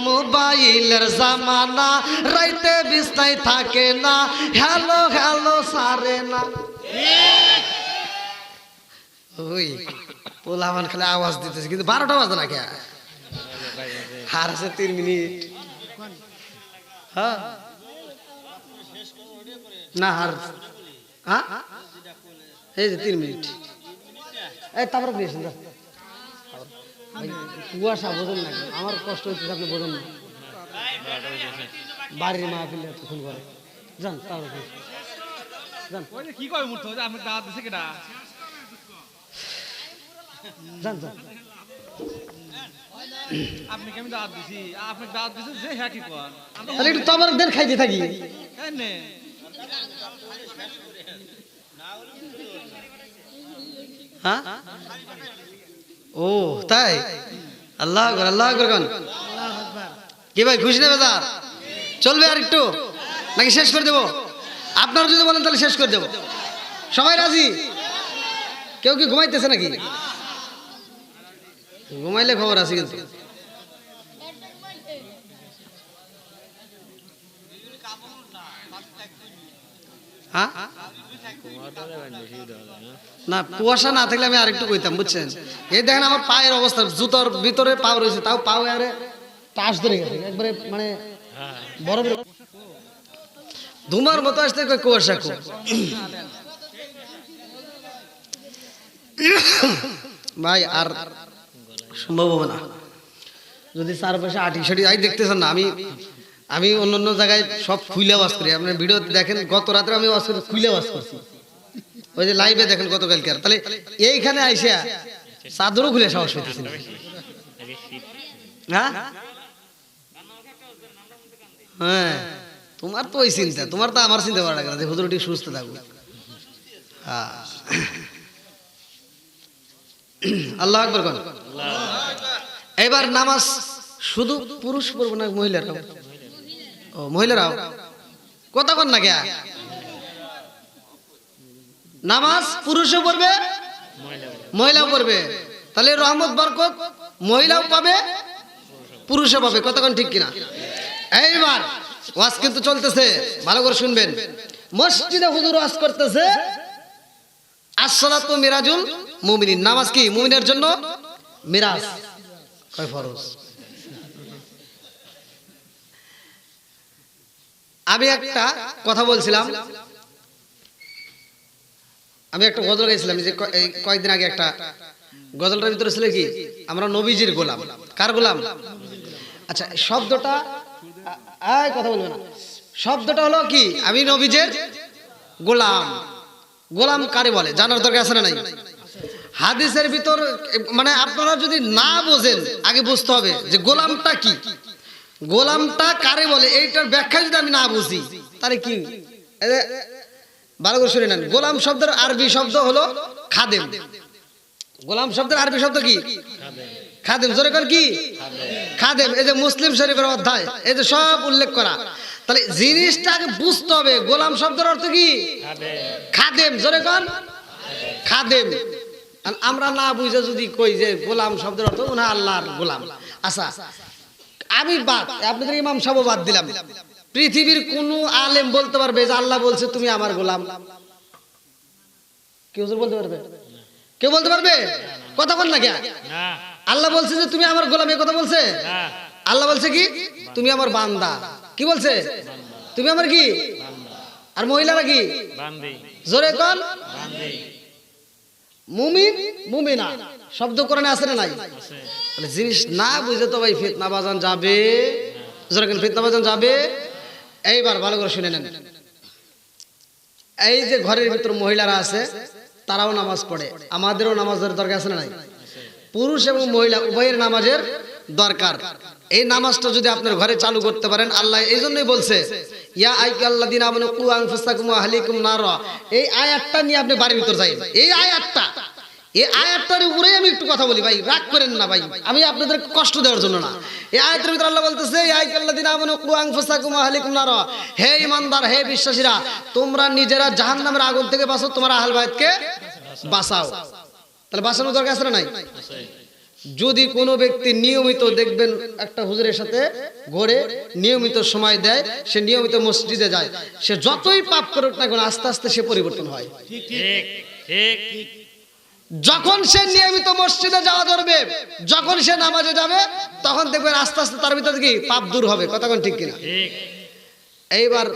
মোবাইলের জামানা, রাইতে বিছনায় থাকে না, হ্যালো হ্যালো সারে না। ওই পোলামান খালি আওয়াজ দিতেছে, কিন্তু 12টা বাজে না কে, আর আছে 3 মিনিট। হ্যাঁ না আর হ্যাঁ এই যে 3 মিনিট, এই তারপরে দিয়েছেন কুয়াশা বোঝেন না, আমার কষ্ট হচ্ছে আপনি বোঝেন না। বাড়ির মাহফিল ফোন করে যান, তারপরে যান কি কয় মুহূর্ত আপনার দাওয়াত দিছে কেডা? যান যান আপনি কি আমি দাওয়াত দিছি? আপনি দাওয়াত দিছেন যে হ্যাঁ কি কর তাহলে একটু তো আমার দেন খাইতে থাকি। কেনে হ্যাঁ ও তাই আল্লাহ আকবার আল্লাহ আকবার গান কি ভাই খুশি না বেজার চলবে আর একটু নাকি শেষ করে দেবো আপনারা যদি বলেন তাহলে শেষ করে দেবো সবাই রাজি কেউ কি ঘুমাইতেছে নাকি ঘুমাইলে খবর আছে কিন্তু হ্যাঁ না কুয়াশা না থাকলে আমি আরেকটু কইতাম বুঝছেন এই দেখেন আমার পায়ের অবস্থা জুতোর ভিতরে পাও রয়েছে তাও পাও আরে টাস ধরে গেছে একবারে মানে বরফের ধুমার মতো আসতে কই কুয়াশা কো ভাই আর সম্ভব হবে না যদি চারপাশে আটি সাটি আই দেখতেছেন না আমি অন্য অন্য জায়গায় সব খুইলে ওয়াজ করি আপনার ভিডিও দেখেন গত রাতে আমি ওয়াজ করে খুইলে ওয়াজ করছি ওই যে লাইভে দেখেন গতকালকে তাহলে এইখানে আইসা চাদরও খুলে সাহস হইতেছিল হ্যাঁ হ্যাঁ তোমার তো ওই চিন্তা তোমার তো আমার চিন্তা করা লাগে না যে হুজুর ঠিক সুস্থ থাকবে হ্যাঁ আল্লাহ আকবার কোন এবার নামাজ শুধু পুরুষ পড়বে না মহিলারাও ও মহিলারাও কথা কোন না কে নামাজ পুরুষও পড়বে মহিলাও পড়বে তাহলে রহমত বরকত মহিলাও পাবে পুরুষও পাবে কতক্ষণ ঠিক কিনা এইবার ওয়াজ কিন্তু চলতেছে ভালো করে শুনবেন মসজিদে হুজুর ওয়াজ করতেছে আসসালাতু মিরাজুল মুমিনিন নামাজ কি মুমিনের জন্য মিরাজ কয় ফরজ আমি একটা কথা বলছিলাম আমি একটা গজল গাইছিলাম যে কয়েকদিন আগে একটা গজলটার ভিতরে ছিল কি আমরা নবীজির গোলাম কার গোলাম আচ্ছা শব্দটা কথা বলবে না শব্দটা হলো কি আমি নবীজের গোলাম গোলাম কারে বলে জানার দরকার আছে না নাই হাদিসের ভিতর মানে আপনারা যদি না বোঝেন আগে বুঝতে হবে যে গোলামটা কি গোলামটা কারে বলে এইটার ব্যাখ্যা যদি আমি না বুঝি তাহলে কি ভালো করে শুনে নেন গোলাম শব্দের আরবি শব্দ হলো খাদেম গোলাম শব্দের আরবি শব্দ কি খাদেম জোরে কর কি খাদেম এই যে মুসলিম শরীফের অধ্যায় এই যে সব উল্লেখ করা তাহলে জিনিসটা আগে বুঝতে হবে গোলাম শব্দের অর্থ কি খাদেম জোরে কর খাদেম আমরা না বুঝে যদি কই যে গোলাম শব্দের অর্থ না আল্লাহর গোলাম আচ্ছা আমি বাদ আপনাদের ইমাম সাহেব বাদ দিলাম পৃথিবীর কোন আলেম বলতে পারবে যে আল্লাহ বলছে তুমি আমার গোলাম কেউ বলতে পারবে কেউ বলতে পারবে কথা বল না কে আল্লাহ বলছে যে তুমি আমার গোলাম এই কথা বলছে আল্লাহ বলছে কি তুমি আমার বান্দা কি বলছে তুমি আমার কি আর মহিলারা কি জোরে কল মুমিন মুমিনা শব্দ কোরআনে আছে না নাই তাহলে জিনিস না বুঝে তো ভাই ফিতনা বাজান যাবে জোরে কেন ফিতনা বাজান যাবে এইবার ভালো করে শুনে নেন এই যে ঘরের ভিতর মহিলারা আছে তারাও নামাজ পড়ে আমাদেরও নামাজের দরকার আছে না নাই পুরুষ এবং মহিলা উভয়ের নামাজের দরকার এই নামাজটা যদি আপনার ঘরে চালু করতে পারেন আল্লাহ এই জন্যই বলছে ইয়া আইয়াল্লাযিনা আমানু কু আনফুসাকুম ওয়া আহলিকুম নারা এই আয়াতটা নিয়ে আপনি বাড়ির ভিতর যাই এই আয়াতটার উপরেই আমি একটু কথা বলি ভাই রাগ করেন না ভাই আমি আপনাদের কষ্ট দেওয়ার জন্য না এই আয়াতের ভিতর আল্লাহ বলতেছে ইয়া আইয়াল্লাযিনা আমানু কু আনফুসাকুম ওয়া আহলিকুম নারা হে ঈমানদার হে বিশ্বাসীরা তোমরা নিজেরা জাহান্নামের আগুন থেকে বাঁচো তোমার আহল বাইতকে বাঁচাও তাহলে বাঁচানোর দরকার আছে না নাই যদি কোনো ব্যক্তি নিয়মিত দেখবেন একটা হুজুরের সাথে ঘরে নিয়মিত সময় দেয় সে নিয়মিত মসজিদে যায় সে যতই পাপ করুক না কেন আস্তে আস্তে সে পরিবর্তন হয় যখন সে নিয়মিত মসজিদে যাওয়া ধরবে যখন সে নামাজে যাবে তখন দেখবেন আস্তে আস্তে তার ভিতরে কি পাপ দূর হবে কতক্ষণ ঠিক কিনা এইবার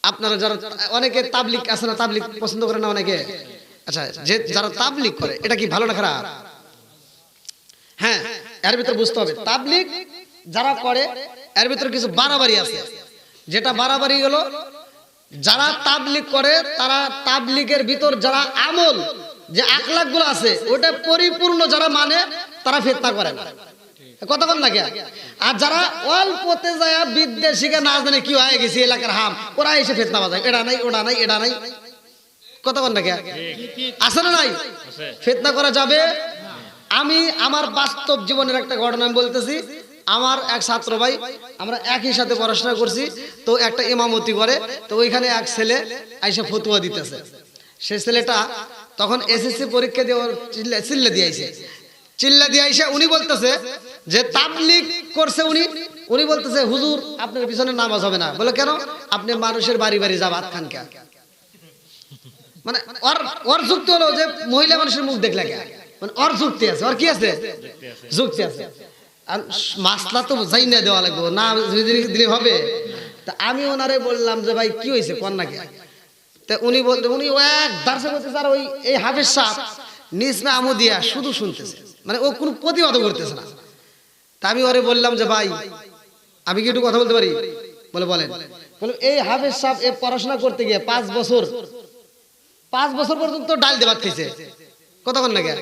আপনারা যারা অনেকে তাবলিগ আছে না তাবলিগ পছন্দ করে না অনেকে আচ্ছা যে যারা তাবলিগ করে এটা কি ভালো না খারাপ হ্যাঁ এর ভিতর বুঝতে হবে তাবলিগ যারা করে এর ভিতর কিছু বাড়াবাড়ি আছে যেটা বাড়াবাড়ি হলো যারা তাবলিগ করে তারা তাবলিগের ভিতর যারা আমল যে আখলাক গুলো আছে ওটা পরিপূর্ণ যারা মানে তারা ফিতনা করে না কথা বল না কে আর যারা অল্পতে যায় বিদ্বেষীকে না জানে কি হয়ে গেছে এলাকার হাম ওরা এসে ফিতনা বাজায় এটা নাই ওটা নাই এটা নাই কথা বল না কে? ঠিক ঠিক আছে না নাই? আছে। ফিতনা করা যাবে? আমি আমার বাস্তব জীবনের একটা ঘটনা আমি বলতেছি। আমার এক ছাত্র ভাই, আমরা একই সাথে পড়াশোনা করছি, তো একটা ইমামতি করে, তো ওইখানে এক ছেলে আইসা ফতুয়া দিতেছে। সে ছেলেটা তখন এসএসসি পরীক্ষা দিয়ে ওর চিল্লা দিয়েছে, চিল্লা দিয়ে আইসা উনি বলতেছে যে তাবলীগ করছে উনি। উনি বলতেছে হুজুর আপনার পিছনে নামাজ হবে না। বলে কেন? আপনি মানুষের বাড়ি বাড়ি যা ভাত খান কে? মানে ওর যুক্তি হলো যে মহিলা মানুষের মুখ দেখলে কে, মানে ওর যুক্তি আছে, ওর কি আছে? যুক্তি আছে। আর মাসলা তো যাই না দেওয়া লাগবে না, দিলে হবে। তা আমি ওনারে বললাম যে ভাই কি হয়েছে কন্যাকে? তা উনি বলতে উনি এক দার্সে বলতেছে, আর ওই এই হাফেজ সাহেব নিসমে আমদিয়া শুধু শুনতেছে, মানে ও কোনো প্রতিবাদ করতেছে না। তা আমি ওরে বললাম যে ভাই আমি কি একটু কথা বলতে পারি? বলে বলেন। বলে এই হাফেজ সাহেব এ পড়াশোনা করতে গিয়ে 5 বছর পর্যন্ত ডাল দিয়ে ভাত খাইছে। কতক্ষণ লাগে?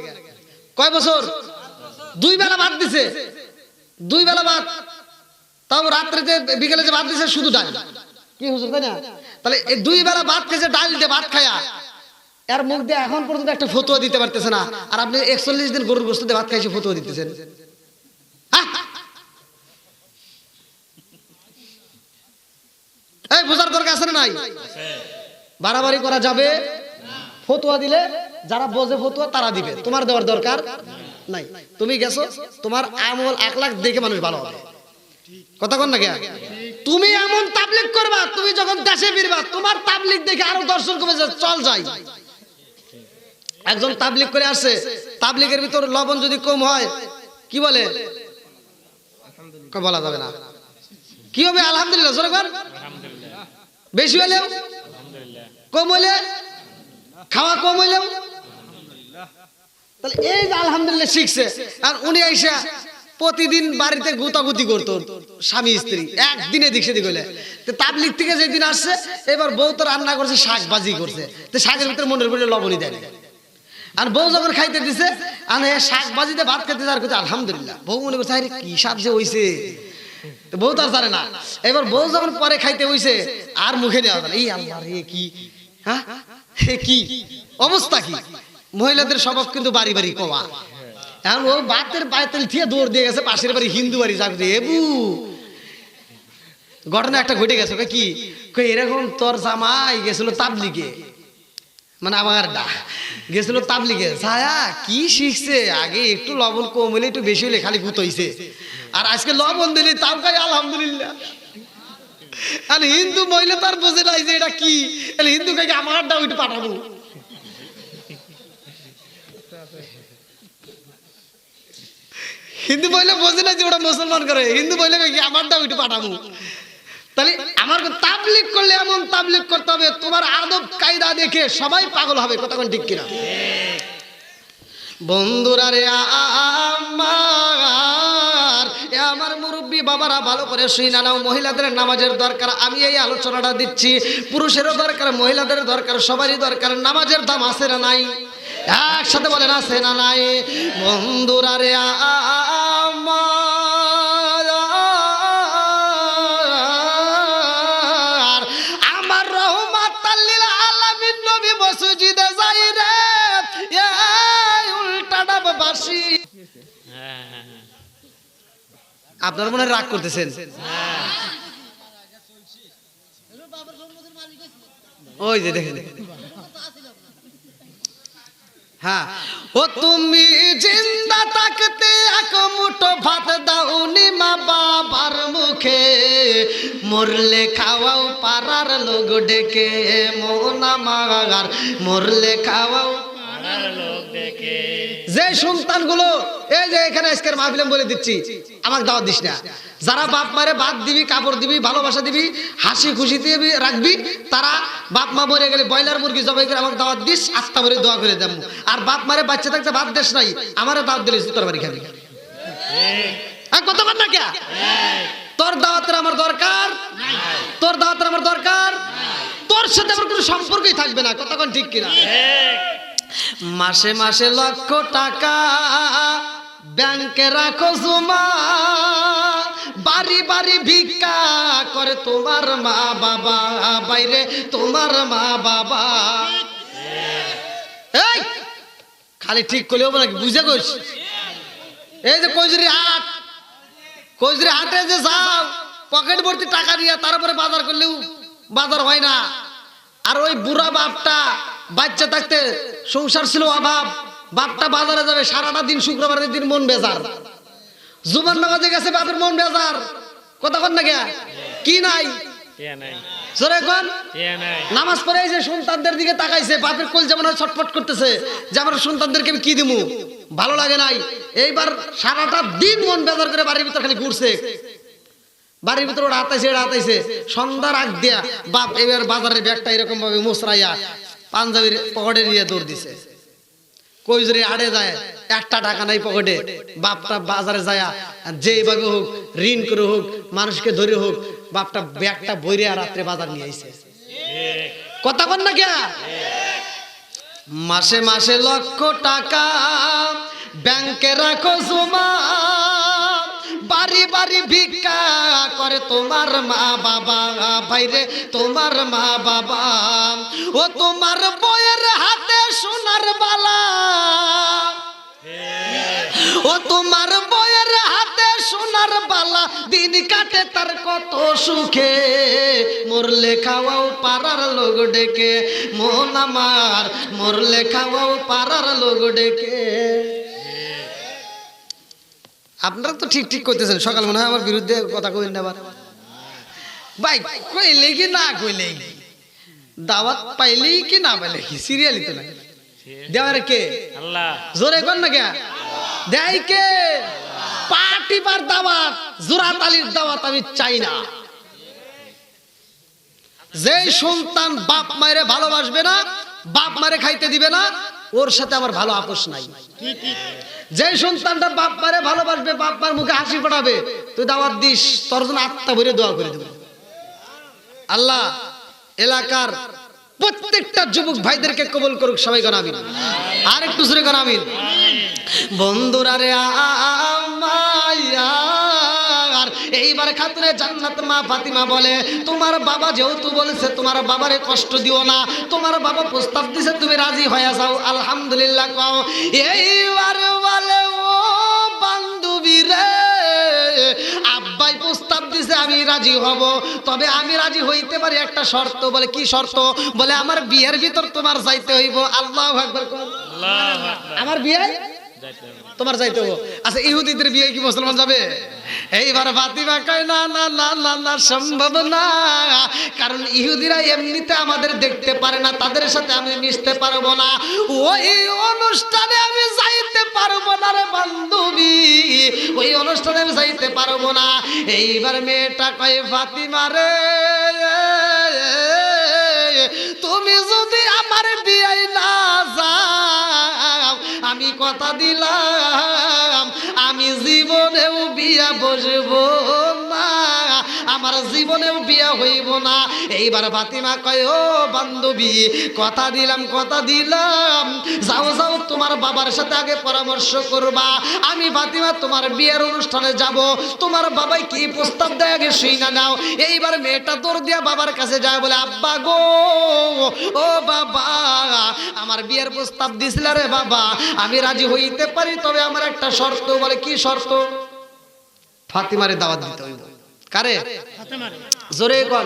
কয় বছর? 2 বেলা ভাত দিছে, 2 বেলা ভাত। তাও রাত্রে যে বিকেলে যে ভাত দিছে শুধু ডাল। কি হুজুর তাই না? তাহলে এই 2 বেলা ভাত খাইছে, ডাল দিয়ে ভাত খায়া এর মুখ দিয়ে এখন পর্যন্ত একটা ফতোয়া দিতে পারতেছে না, আর আপনি 41 দিন গরুর গোশত দিয়ে ভাত খাইছে ফতোয়া দিতেছেন। এই বুঝার দরকার আছে না নাই? বাড়াবাড়ি করা যাবে? ফতোয়া দিলে যারা বোঝে ফতোয়া তারা দিবে, তোমার দেওয়ার দরকার নাই। তুমি গেছো, তোমার আমল আখলাক দেখে মানুষ ভালো হবে। কথা কন না কে? তুমি এমন তাবলীগ করবা, তুমি যখন দেশে ফিরবা তোমার তাবলীগ দেখে আরো দর্শন কমে যায়, চল যাই। একজন তাবলীগ করে আসে, তাবলীগের ভিতর লবণ যদি কম হয় কি বলে? বলা যাবে না। কি হবে? আলহামদুলিল্লাহ। জোরে বল। বেশি হলেও, কম হলে, খাওয়া কম হইলেও, তাহলে এই যে আলহামদুলিল্লাহ শিখছে। আর উনি আইসা প্রতিদিন বাড়িতে গুতাগুতি করতো স্বামী স্ত্রী, একদিনে দিক সেদিক হইলে। তো তাবলীগ থেকে যেদিন আসছে এবার বউ তো রান্না করছে, শাক ভাজি করছে, তো শাকের ভিতরে মনের ভিতরে লবণই দেয়। আর বউ যখন খাইতে দিছে, আর শাক ভাজিতে ভাত খেতে যার করছে আলহামদুলিল্লাহ, বউ মনে করছে আরে কি স্বাদ যে হইছে, বউ তার জানে না। এবার বউ যখন পরে খাইতে হইছে আর মুখে নেওয়া যায় না, এই আল্লাহ রে কি, হ্যাঁ কি অবস্থা কি? মহিলাদের স্বভাব কিন্তু বাড়ি বাড়ি কোয়া। এখন ও বাতের পায়তেল থিয়ে দৌড় দিয়ে গেছে পাশের বাড়ি হিন্দু বাড়ি যাবে। এবু ঘটনা একটা ঘটে গেছে। কি এরকম তোর জামাই গেছিল তাবলীগে, মানে আমার ডা গেছিল তাবলীগে, ছায়া কি শিখছে? আগে একটু লবণ কম হলে একটু বেশি হলে খালি ভূত হইছে, আর আজকে লবণ দিলে তাও খাই আলহামদুলিল্লাহ। আর হিন্দু মহিলা তার বোঝে নাই যে এটা কি, হিন্দু খাই আমার ডাও একটু পাঠাবো। হিন্দু মহিলা বোঝে না যে ওটা মুসলমান করে, হিন্দু মহিলা কি আমার দাও একটু পাঠাবো। তাহলে আমার তাবলীগ করলে এমন তাবলীগ করতে হবে তোমার আদব কায়দা দেখে সবাই পাগল হবে। কথা কোন ঠিক কিনা? বন্ধুরা রে আমার মুরব্বী বাবারা ভালো করে শুই না নাও, মহিলাদের নামাজের দরকার। আমি এই আলোচনাটা দিচ্ছি, পুরুষেরও দরকার, মহিলাদের দরকার, সবারই দরকার। নামাজের দাম আছে না নাই? একসাথে বলেন আছে না নাই? বন্ধুরা রে আমার রহমাতাল লিল আলামিন নবী মসজিদে যাই রে, এই উল্টাটা বাসি। আপনার মনে রাগ করতেছেন? ওই যে দেখেন, হ্যাঁ, ও তুমি জিন্দা থাকতে এক মুঠো ভাত দাওনি মা বাবার মুখে, মরলে খাওয়াও পাড়ার লোক ডেকে, মন আমার মরলে খাওয়াও পাড়ার লোক ডেকে। যে সন্তানগুলো এই যে এখানে আজকের মাহফিলে বলে দিচ্ছি, আমাকে দাওয়াত দিস না। যারা বাপ মারে ভাত দিবি, কাপড় দিবি, ভালোবাসা দিবি, হাসি খুশি দিবি রাখবি, তারা বাপ মা মরে গেলে ব্রয়লার মুরগি জবাই করে আমাকে দাওয়াত দিস, আস্তা ভরে দোয়া করে দেব। আর বাপ মারে বাচ্চা থাকতে ভাত দেশ নাই, আমারে দাওয়াত দিলে তোর বাড়ি খাবি। কত কথা কে? তোর দাওয়াতের আমার দরকার, তোর দাওয়াতের আমার দরকার, তোর সাথে আমার কোনো সম্পর্কই থাকবে না। কথা কোন ঠিক কিনা? মাসে মাসে লক্ষ টাকা ব্যাংকে রাখো জমা, বাড়ি বাড়ি ভিক্ষা করে তোমার মা বাবা, বাইরে তোমার মা বাবা। খালি ঠিক করলে হবে নাকি? বুঝে কইস এই যে কইজরি হাটে যে যাও পকেট ভর্তি টাকা নিয়ে তারপরে বাজার করলেও বাজার হয় না। আর ওই বুড়া বাপটা বাচ্চা থাকতে সংসার ছিল অভাব, বাপটা বাজারে যাবে সারাটা দিন, শুক্রবারের দিন মন বেজার, জুমার নামাজে গেছে বাপের মন বেজার, কথা কন না কে কি নাই জোরে কোন নামাজ পড়ে এই যে সন্তানদের দিকে তাকাইছে, বাপের কোল যেমন ছটফট করতেছে যে আমার সন্তানদেরকে আমি কি দিমু, ভালো লাগে নাই। এইবার সারাটা দিন মন বেজার করে বাড়ির ভিতর খালি ঘুরছে, বাড়ির ভিতরে ওরা হাতাইছে সন্ধ্যার আগ দিয়া বাপ এবার বাজারের ব্যাগটা এরকম ভাবে মোসরাইয়া পাঞ্জাবির পকেটে নিয়ে দৌড় দিছে। কইজরে আড়ে যায়, একটা টাকা নাই পকেটে, বাপটা বাজারে যায় যেভাবে হোক ঋণ করে হোক মানুষকে ধরে হোক বাপটা ব্যাগটা বইরে রাত্রে বাজার নিয়ে আইছে, কথা বল না কে? মাসে মাসে লক্ষ টাকা ব্যাংকে রাখো জমা, বাড়ি বাড়ি ভিক্ষা করে তোমার মা বাবা, বাইরে তোমার মা বাবা, ও তোমার বউয়ের হাতে সোনার বালা, ও তোমার বউয়ের হাতে সোনার বালা, দিন কাটে তার কত সুখে, মরলে খাওয়াও পাড়ার লোক ডেকে, মন আমার মরলে খাওয়াও পাড়ার লোক ডেকে। আপনারা তো ঠিক ঠিক করতেছেন, সকাল মনে হয় আমার বিরুদ্ধে কথা কইন না ভাই, কইলে কি না কইলে কি, দাওয়াত পাইলেই কি না পাইলে কি, সিরিয়ালি তো না দেওয়ার কে আল্লাহ, জোরে কর না কে দেয় কে, পার্টি পার দাওয়াত জোরাত আলীর দাওয়াত আমি চাই না। যে সন্তান বাপ মায়ের ভালোবাসবে না, বাপ মায়ের খাইতে দিবে না, ওর সাথে আমার ভালো আপোষ নাই। যে সন্তানটা বাপ মারে ভালোবাসবে, বাপ মার মুখে হাসি ফোটাবে, তুই দাওয়াত দিস, তোর জন্য আত্মা ভরে দোয়া করে দেবে। আল্লাহ এলাকার প্রত্যেকটা যুবক ভাইদেরকে কবুল করুক, সবাই কোন আমিন, আর একটু জোরে কোন আমিন। বন্ধুরা রে আমার এইবার খাতুনে জান্নাত মা ফাতিমা বলে, তোমার বাবা যেহেতু বলেছে তোমার বাবারে কষ্ট দিও না, তোমার বাবা প্রস্তাব দিছে তুমি রাজি হয়ে যাও, আলহামদুলিল্লাহ কও। এইবার বলে ও বান্ধবী রে, আব্বাই প্রস্তাব দিছে আমি রাজি হব, তবে আমি রাজি হইতে পারি একটা শর্ত। বলে কি শর্ত? বলে আমার বিয়ের ভিতর তোমার যাইতে হইব। আল্লাহু আকবার, আমার বিয়ে তোমার যাইতে হবো। আচ্ছা ইহুদিদের বিয়ে কি মুসলমান যাবে? এইবার ফাতিমা কয় না না না না না, সম্ভব না, কারণ ইহুদিরা এমনিতে আমাদের দেখতে পারে না, তাদের সাথে আমি মিশতে পারবো না, ওই অনুষ্ঠানে আমি যাইতে পারবো না রে বান্ধবী, ওই অনুষ্ঠানে আমি যাইতে পারবো না। এইবার মেয়েটা কয় ফাতিমা রে, তুমি যদি আমার বিয়ে না যাও, আমি কথা দিলাম আমি জীবনেও বিয়া বসবো না, আমার জীবনেও বিয়া হইব না। এইবার ফাতিমা কয় ও বান্ধবী, কথা দিলাম যাও যাও তোমার বাবার সাথে আগে পরামর্শ করবা, আমি ফাতিমা তোমার বিয়ের অনুষ্ঠানে যাব, তোমার বাবাই কি প্রস্তাব দেয় আগে শুইনা নাও। এইবার মেয়েটা দৌড় দিয়া বাবার কাছে যায়, বলে আব্বা গো, ও বাবা, আমার বিয়ের প্রস্তাব দিছিল রে বাবা, আমি রাজি হইতে পারি, তবে আমার একটা শর্ত। বলে কি শর্ত? ফাতিমারে দাওয়াত দিতে হইব। কারে? জোরে কোন।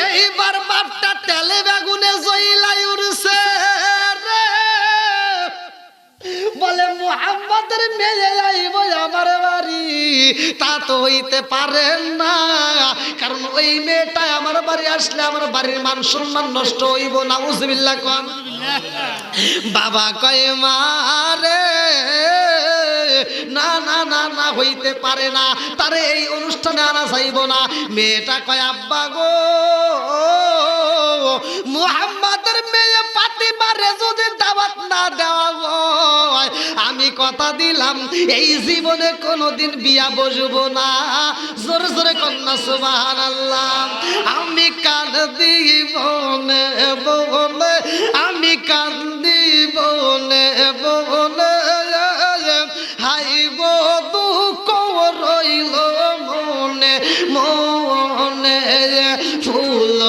এইবার বাপটা তেলে বেগুনে জইলাই উড়ছে রে, বলে মুহাম্মাদের মেয়ে আইব আমার বাড়ি, তা তো হইতে পারে না, কারণ ওই মেয়েটা আমার বাড়ি আসলে আমার বাড়ির মান সম্মান নষ্ট হইব। নাউজুবিল্লাহ কোন। বাবা কয় মারে, না না না না, হইতে পারে না, তারে এই অনুষ্ঠানে আনা যাইব না। মেয়েটা কয় আব্বা গো, মুহাম্মাদের মেয়ে ফাতিমারে যদি দাওয়াত না দেওয়া হয়, আমি কথা দিলাম এই জীবনে কোনোদিন বিয়া বসবো না। জোরে জোরে কন্যা সুবহানাল্লাহ। আমি কান্দি বনে বনে, আমি কান্দি বনে বনে, হাই গো দুঃখ রইল মনে মনে, ফুল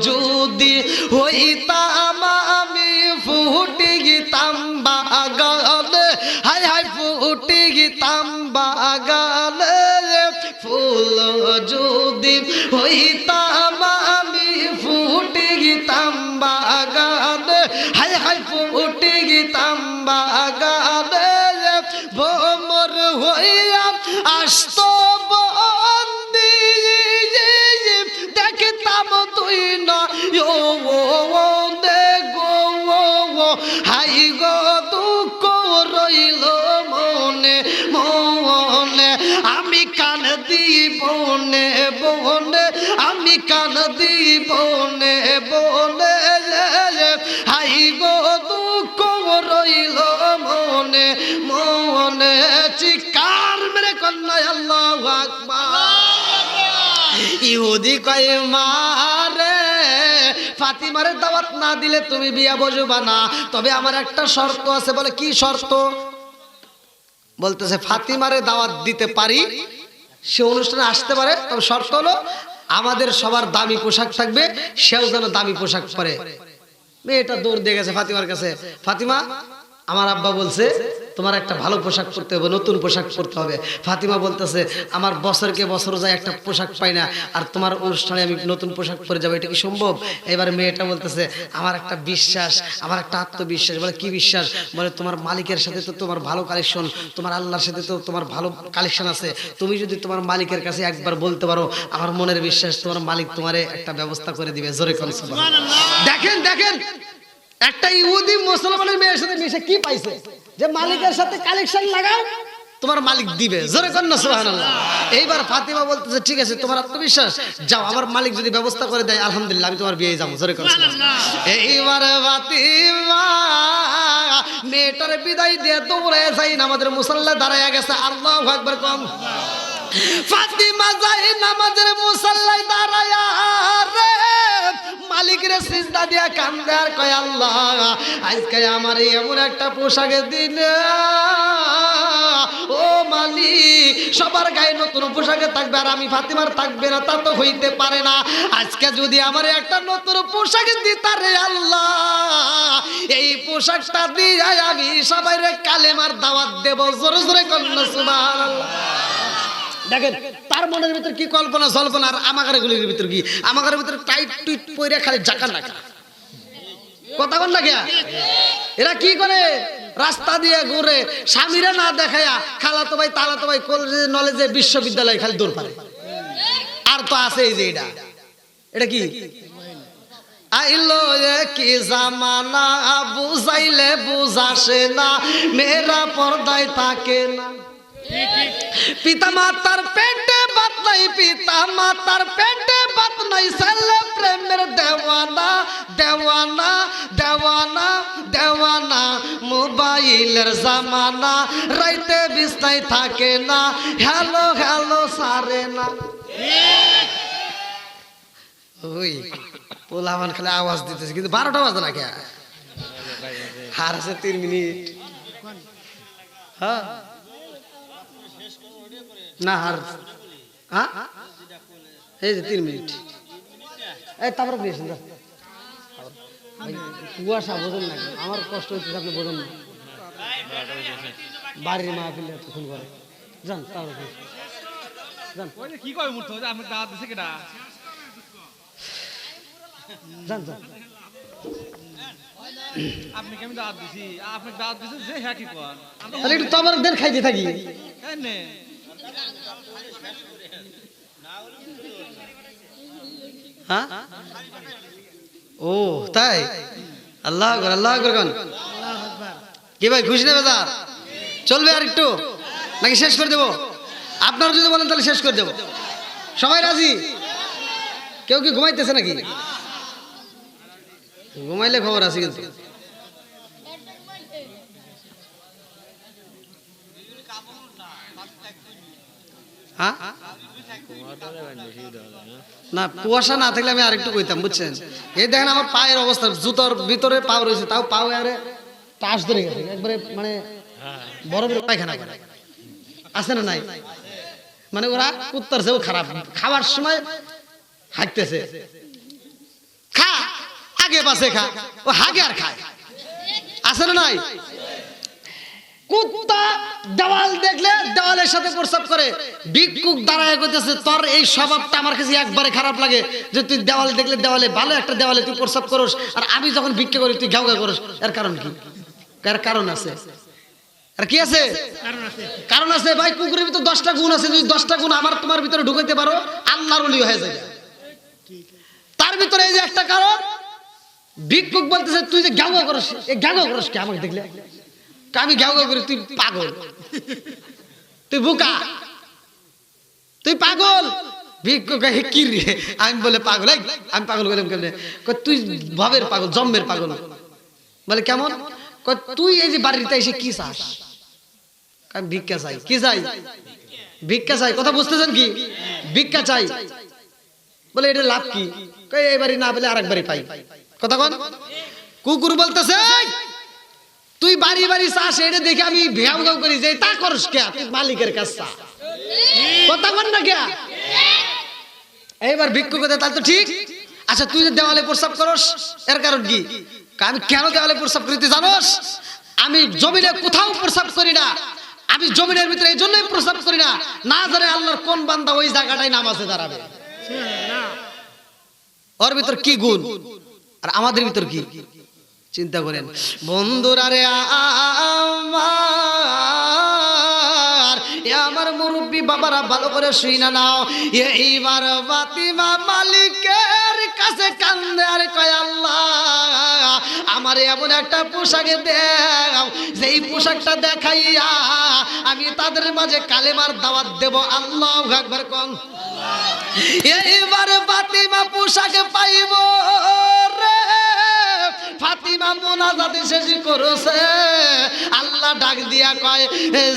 যদি হইতাম আমি ফুটি গিতাম বাগান যদি হইতাম আমি ফুটে গিতাম বাগানে, হায় হায় ফুটে গিতাম বাগানে, ভোমর হইয়া আসতো বন্দি, দেখতাম তুই না গো, হাই গো দুঃখ রইল মনে মনে, আমি কান দিব বনে বনে, আমি কান দিব বনে বনে, হাই গো দুঃখ রইল মনে মনে, চিৎকার মেরে কন্যা আল্লাহু আকবার। ইহুদি কয় মারে ফাতিমারে দাওয়াত না দিলে তুমি বিয়া বসবা না, তবে আমার একটা শর্ত আছে। বলে কি শর্ত? বলতেছে ফাতিমারে দাওয়াত দিতে পারি, সে অনুষ্ঠানে আসতে পারে, তবে শর্ত হলো আমাদের সবার দামি পোশাক থাকবে, সেও যেন দামি পোশাক পরে। মেয়েটা দৌড় দিয়ে গেছে ফাতিমার কাছে, ফাতিমা আমার আব্বা বলছে তোমার একটা ভালো পোশাক পরতে হবে, নতুন পোশাক পরতে হবে। ফাতিমা বলতেছে আমার বছরকে বছর যায় একটা পোশাক পাই না, আর তোমার অনুষ্ঠানে আমি নতুন পোশাক পরে যাবো, এটা কি সম্ভব? এবার মেয়েটা বলতেছে আমার একটা বিশ্বাস, আমার একটা আত্মবিশ্বাস। বলে কি বিশ্বাস? বলে তোমার মালিকের সাথে তো তোমার ভালো কালেকশন, তোমার আল্লাহর সাথে তো তোমার ভালো কালেকশন আছে, তুমি যদি তোমার মালিকের কাছে একবার বলতে পারো, আমার মনের বিশ্বাস তোমার মালিক তোমারে একটা ব্যবস্থা করে দিবে। জোরে করে সুবহানাল্লাহ। দেখেন দেখেন একটা ইহুদি মুসলমানের মেয়ের সাথে মিশে কি পাইছে, যে মালিকের সাথে কালেকশন লাগাও তোমার মালিক দিবে। জোরে কর না সুবহানাল্লাহ। এইবার ফাতিমা বলতেছে ঠিক আছে তোমার আত্মবিশ্বাস, যাও, আমার মালিক যদি ব্যবস্থা করে দেয় আলহামদুলিল্লাহ, আমি তোমার বিয়ে যাবো। জোরে কর সুবহানাল্লাহ। এইবার ফাতিমা মেয়েটার বিদায় দিয়ে দৌড়ে যাই নামাজের মুসাল্লা দাঁড়ায় গেছে। আল্লাহু আকবার কম। ফাতিমা যাই নামাজের মুসাল্লায় দাঁড়ায় রে মালিকের সিজদা দিয়া কান্দে আর কয় আল্লাহ আজকে আমার এমন একটা পোশাকে দিলে, ও মালিক সবার গায়ে নতুন পোশাকে থাকবে আর আমি ফাতিমার থাকবে না, তা তো হইতে পারে না। আজকে যদি আমার একটা নতুন পোশাক দিতা রে আল্লাহ, এই পোশাকটা দিয়ে আমি সবাই কালেমার দাওয়াত দেব। জোরে জোরে কন্যা সুবহানাল্লাহ। দেখেন তার মনের ভিতর কি কল্পনা জল্পনা, আর আমাদের গুলির ভিতর কি, আমাদের ভিতর টাইট টুইট পইরা খালি জাকা নাকা কথা বল না কে। এরা কি করে? রাস্তা দিয়ে ঘুরে, স্বামীরা না দেখায়া খালাতো ভাই তালাতো ভাই কলেজে নলেজে বিশ্ববিদ্যালয়ে খালি দৌড় পারে। আর তো আছে এই যে এটা কি আইলো কি জামানা, বুঝাইলে বুঝাসে না, মেয়েরা পর্দায় থাকে না। পিতা মাতার পেটে বাত নাই, পিতা মাতার পেটে বাত নাই, ছেলে প্রেমের দেওয়ানা দেওয়ানা দেওয়ানা দেওয়ানা, মোবাইলের জামানা, রাইতে বিছনায় থাকে না, হ্যালো হ্যালো সারে না। ওই পোলামান খালি আওয়াজ দিতেছে, কিন্তু 12টা বাজে না কে, আর আছে 3 মিনিট। হ্যাঁ না আর হ্যাঁ এই যে 3 মিনিট, এই তারপর দিয়েছেন কুয়াশা বোঝেন না, আমার কষ্ট হচ্ছে আপনি বোঝেন না। বাড়ির মাহফিল ফোন করে যান, তারপর যান। কি কয় মুহূর্ত আপনি দাওয়াত দিছে কেডা? যান যান। আপনি কেমন দাওয়াত দিছি? আপনি দাওয়াত দিছেন যে হ্যাঁ কি কর, তাহলে একটু তোমার দেন খাইতে থাকি। এনে হ্যাঁ ও তাই, আল্লাহ আকবার আল্লাহ আকবার গান। কি ভাই খুশি না বেজার? চলবে আর একটু নাকি শেষ করে দেবো? আপনারা যদি বলেন তাহলে শেষ করে দেবো। সবাই রাজি? কেউ কি ঘুমাইতেছে নাকি? ঘুমাইলে খবর আছে কিন্তু। হ্যাঁ না কুয়াশা না থাকলে আমি আরেকটু কইতাম, বুঝছেন? এই দেখেন আমার পায়ের অবস্থা, জুতোর ভিতরে পাও রয়েছে, তাও পাও আরে টাচ ধরে গেছে একবারে, মানে বড় বড় পায়খানা করে আছে না নাই? মানে ওরা উত্তর সেও খারাপ, খাওয়ার সময় হাঁটতেছে, খা আগে পাশে খা, ও হাগে আর খায়, আছে না নাই? কুত্তা দেওয়াল দেখলে দেওয়ালের সাথে প্রস্রাব করে। ভিক্ষুক দাঁড়ায় কইতেছে তোর এই স্বভাবটা আমার কাছে একবারে খারাপ লাগে যে তুই দেওয়াল দেখলে দেওয়ালে ভালো একটা দেওয়ালে তুই প্রস্রাব করস, আর আমি যখন ভিক্ষা করি তুই ঘাউ ঘাউ করস। এর কারণ কি? এর কারণ আছে। আর কি আছে? কারণ আছে ভাই। কুকুরের ভিতর 10টা গুণ আছে, যদি 10টা গুণ আমার তোমার ভিতরে ঢুকাইতে পারো আল্লাহর ওলি হয়ে যাবে। তার ভিতরে এই যে একটা কারণ, ভিক্ষুক বলতেছে তুই যে ঘাউ ঘাউ করস, এই ঘাউ ঘাউ করস কি আমাকে দেখলে? আমি ঘাউ ঘাউ করি, তুই পাগল, তুই বোকা, তুই পাগল। ভিক্ষুক কি রে? আমি বলে পাগল? আমি পাগল বললাম কেমনে? তুই ভাবের পাগল, জন্মের পাগল। বলে কেমন? তুই এই যে বাড়িতে এসে কি চাস? আমি ভিক্ষা চাই। কি চাই? ভিক্ষা চাই। কথা বুঝতেছেন কি? ভিক্ষা চাই। বলে এটা লাভ কি? এই বাড়ি না পেলে আরেক বাড়ি পাই। কথা কন। কুকুর বলতেছে তুই বাড়ি বাড়ি চাস, এটা দেখে আমি ভেউ ভেউ করি যে তা করস কে? তুই মালিকের কাছে চা। কথা কন না কে? এইবার ভিক্ষুক কথা তাহলে তো ঠিক। আচ্ছা তুই যে দেওয়ালে প্রস্রাব করস এর কারণ কি? আমি কেন দেওয়ালে প্রস্রাব করিতে জানোস? আমি জমিনে কোথাও প্রস্রাব করি না। আমি জমিনের ভিতরে এই জন্যই প্রস্রাব করি না, না জানে আল্লাহর কোন বান্দা ওই জায়গাটায় নামাজে দাঁড়াবে। ওর ভিতর কি গুণ আর আমাদের ভিতর কি? চিন্তা করেন বন্ধুরা রে। আমার মুরব্বী বাবারা ভালো করে শুইনা নাও। এইবার ফাতিমা মালিকের কাছে কান্দে আর কয় আল্লাহ আমার এমন একটা পোশাকে দাও যেই পোশাকটা দেখাইয়া আমি তাদের মাঝে কালেমার দাওয়াত দেব। আল্লাহু আকবার কোন। এইবার ফাতিমা পোশাকে পাইব রে। ফাতিমা মোনাজাতে শেষ করেছে, আল্লাহ ডাক দিয়া কয়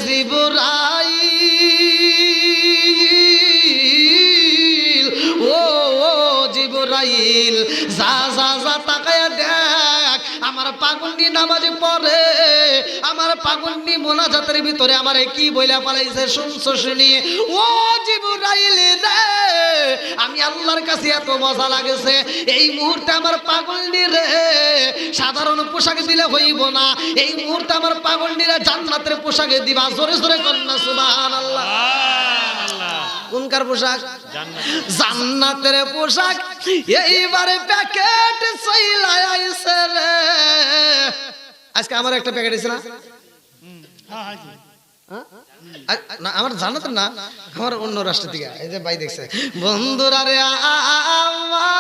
জিবরাইল, ও জিবরাইল যা যা যা তাকায়া দেখ আমার পাগলনি নামাজে পড়ে, আমার পাগলনি মোনাজাতের ভিতরে আমারে কি বইলা পালাইছে শুনছো শুনি? ও জিবরাইল রে, আমি আল্লাহর কাছে এত মজা লাগেছে এই মুহূর্তে আমার পাগলনি রে সাধারণ পোশাক দিলে হইব না, এই মুহূর্তে আমার পাগলনিরা জান্নাতের পোশাকে দিবা। জোরে জোরে কন্যা সুবহানাল্লাহ। কোনকার পোশাক? জান্নাতের পোশাক। এইবারে প্যাকেট চইলা আইছে রে। আজকে আমার একটা প্যাকেট আছে না? না আমার জান্নাতের না, আমার অন্য রাষ্ট্র থেকে। এই যে ভাই দেখছে বন্ধুরা রে আমার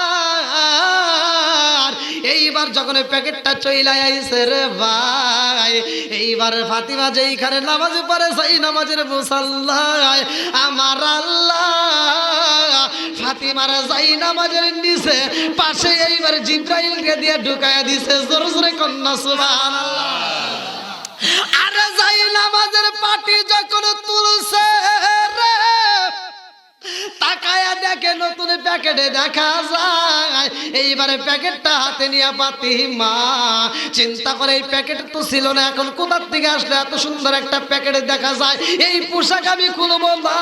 এইবার যখন প্যাকেটটা চইলা আইছে রে ভাই, এইবার ফাতিমা যেইখানে নামাজ পড়ে সেই নামাজের মুসাল্লায় আমার আল্লাহ ফাতিমার যাই নামাজের নিচে পাশে এইবার জিবরাইলকে দিয়ে ঢুকায়া দিছে। জোরে জোরে কন্যা সুবহানাল্লাহ। আরে যাই নামাজের পাটি যখন তুলছে রে তাকায়া দেখে নতুন প্যাকেটে দেখা যায়। এইবারে প্যাকেটটা হাতে নিয়ে ফাতিমা চিন্তা করে এই প্যাকেট তো ছিল না, এখন কোথার থেকে আসলে এত সুন্দর একটা প্যাকেট দেখা যায়। এই পোশাক আমি খুলবো না,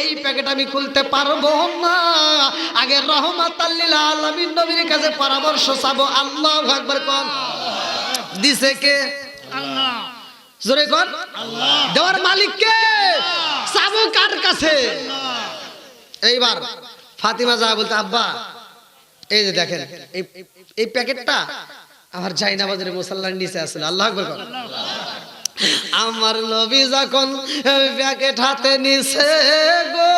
এই প্যাকেট আমি খুলতে পারবো না, আগে রহমাতাল লিল আলামিন নবীর কাছে পরামর্শ চাবো। আল্লাহু আকবার কোন। দিছে কে? আল্লাহ। জোরে কোন। আল্লাহ। দেওয়ার মালিক কে? চাবো কার কাছে? এইবার ফাতিমা যা বলতে আব্বা এই যে দেখেন এই প্যাকেটটা আমার জায়নামাজের মুসাল্লার নিচে আসলে। আল্লাহু আকবার কোন। আমার নবী যখন প্যাকেট হাতে নিছে গো,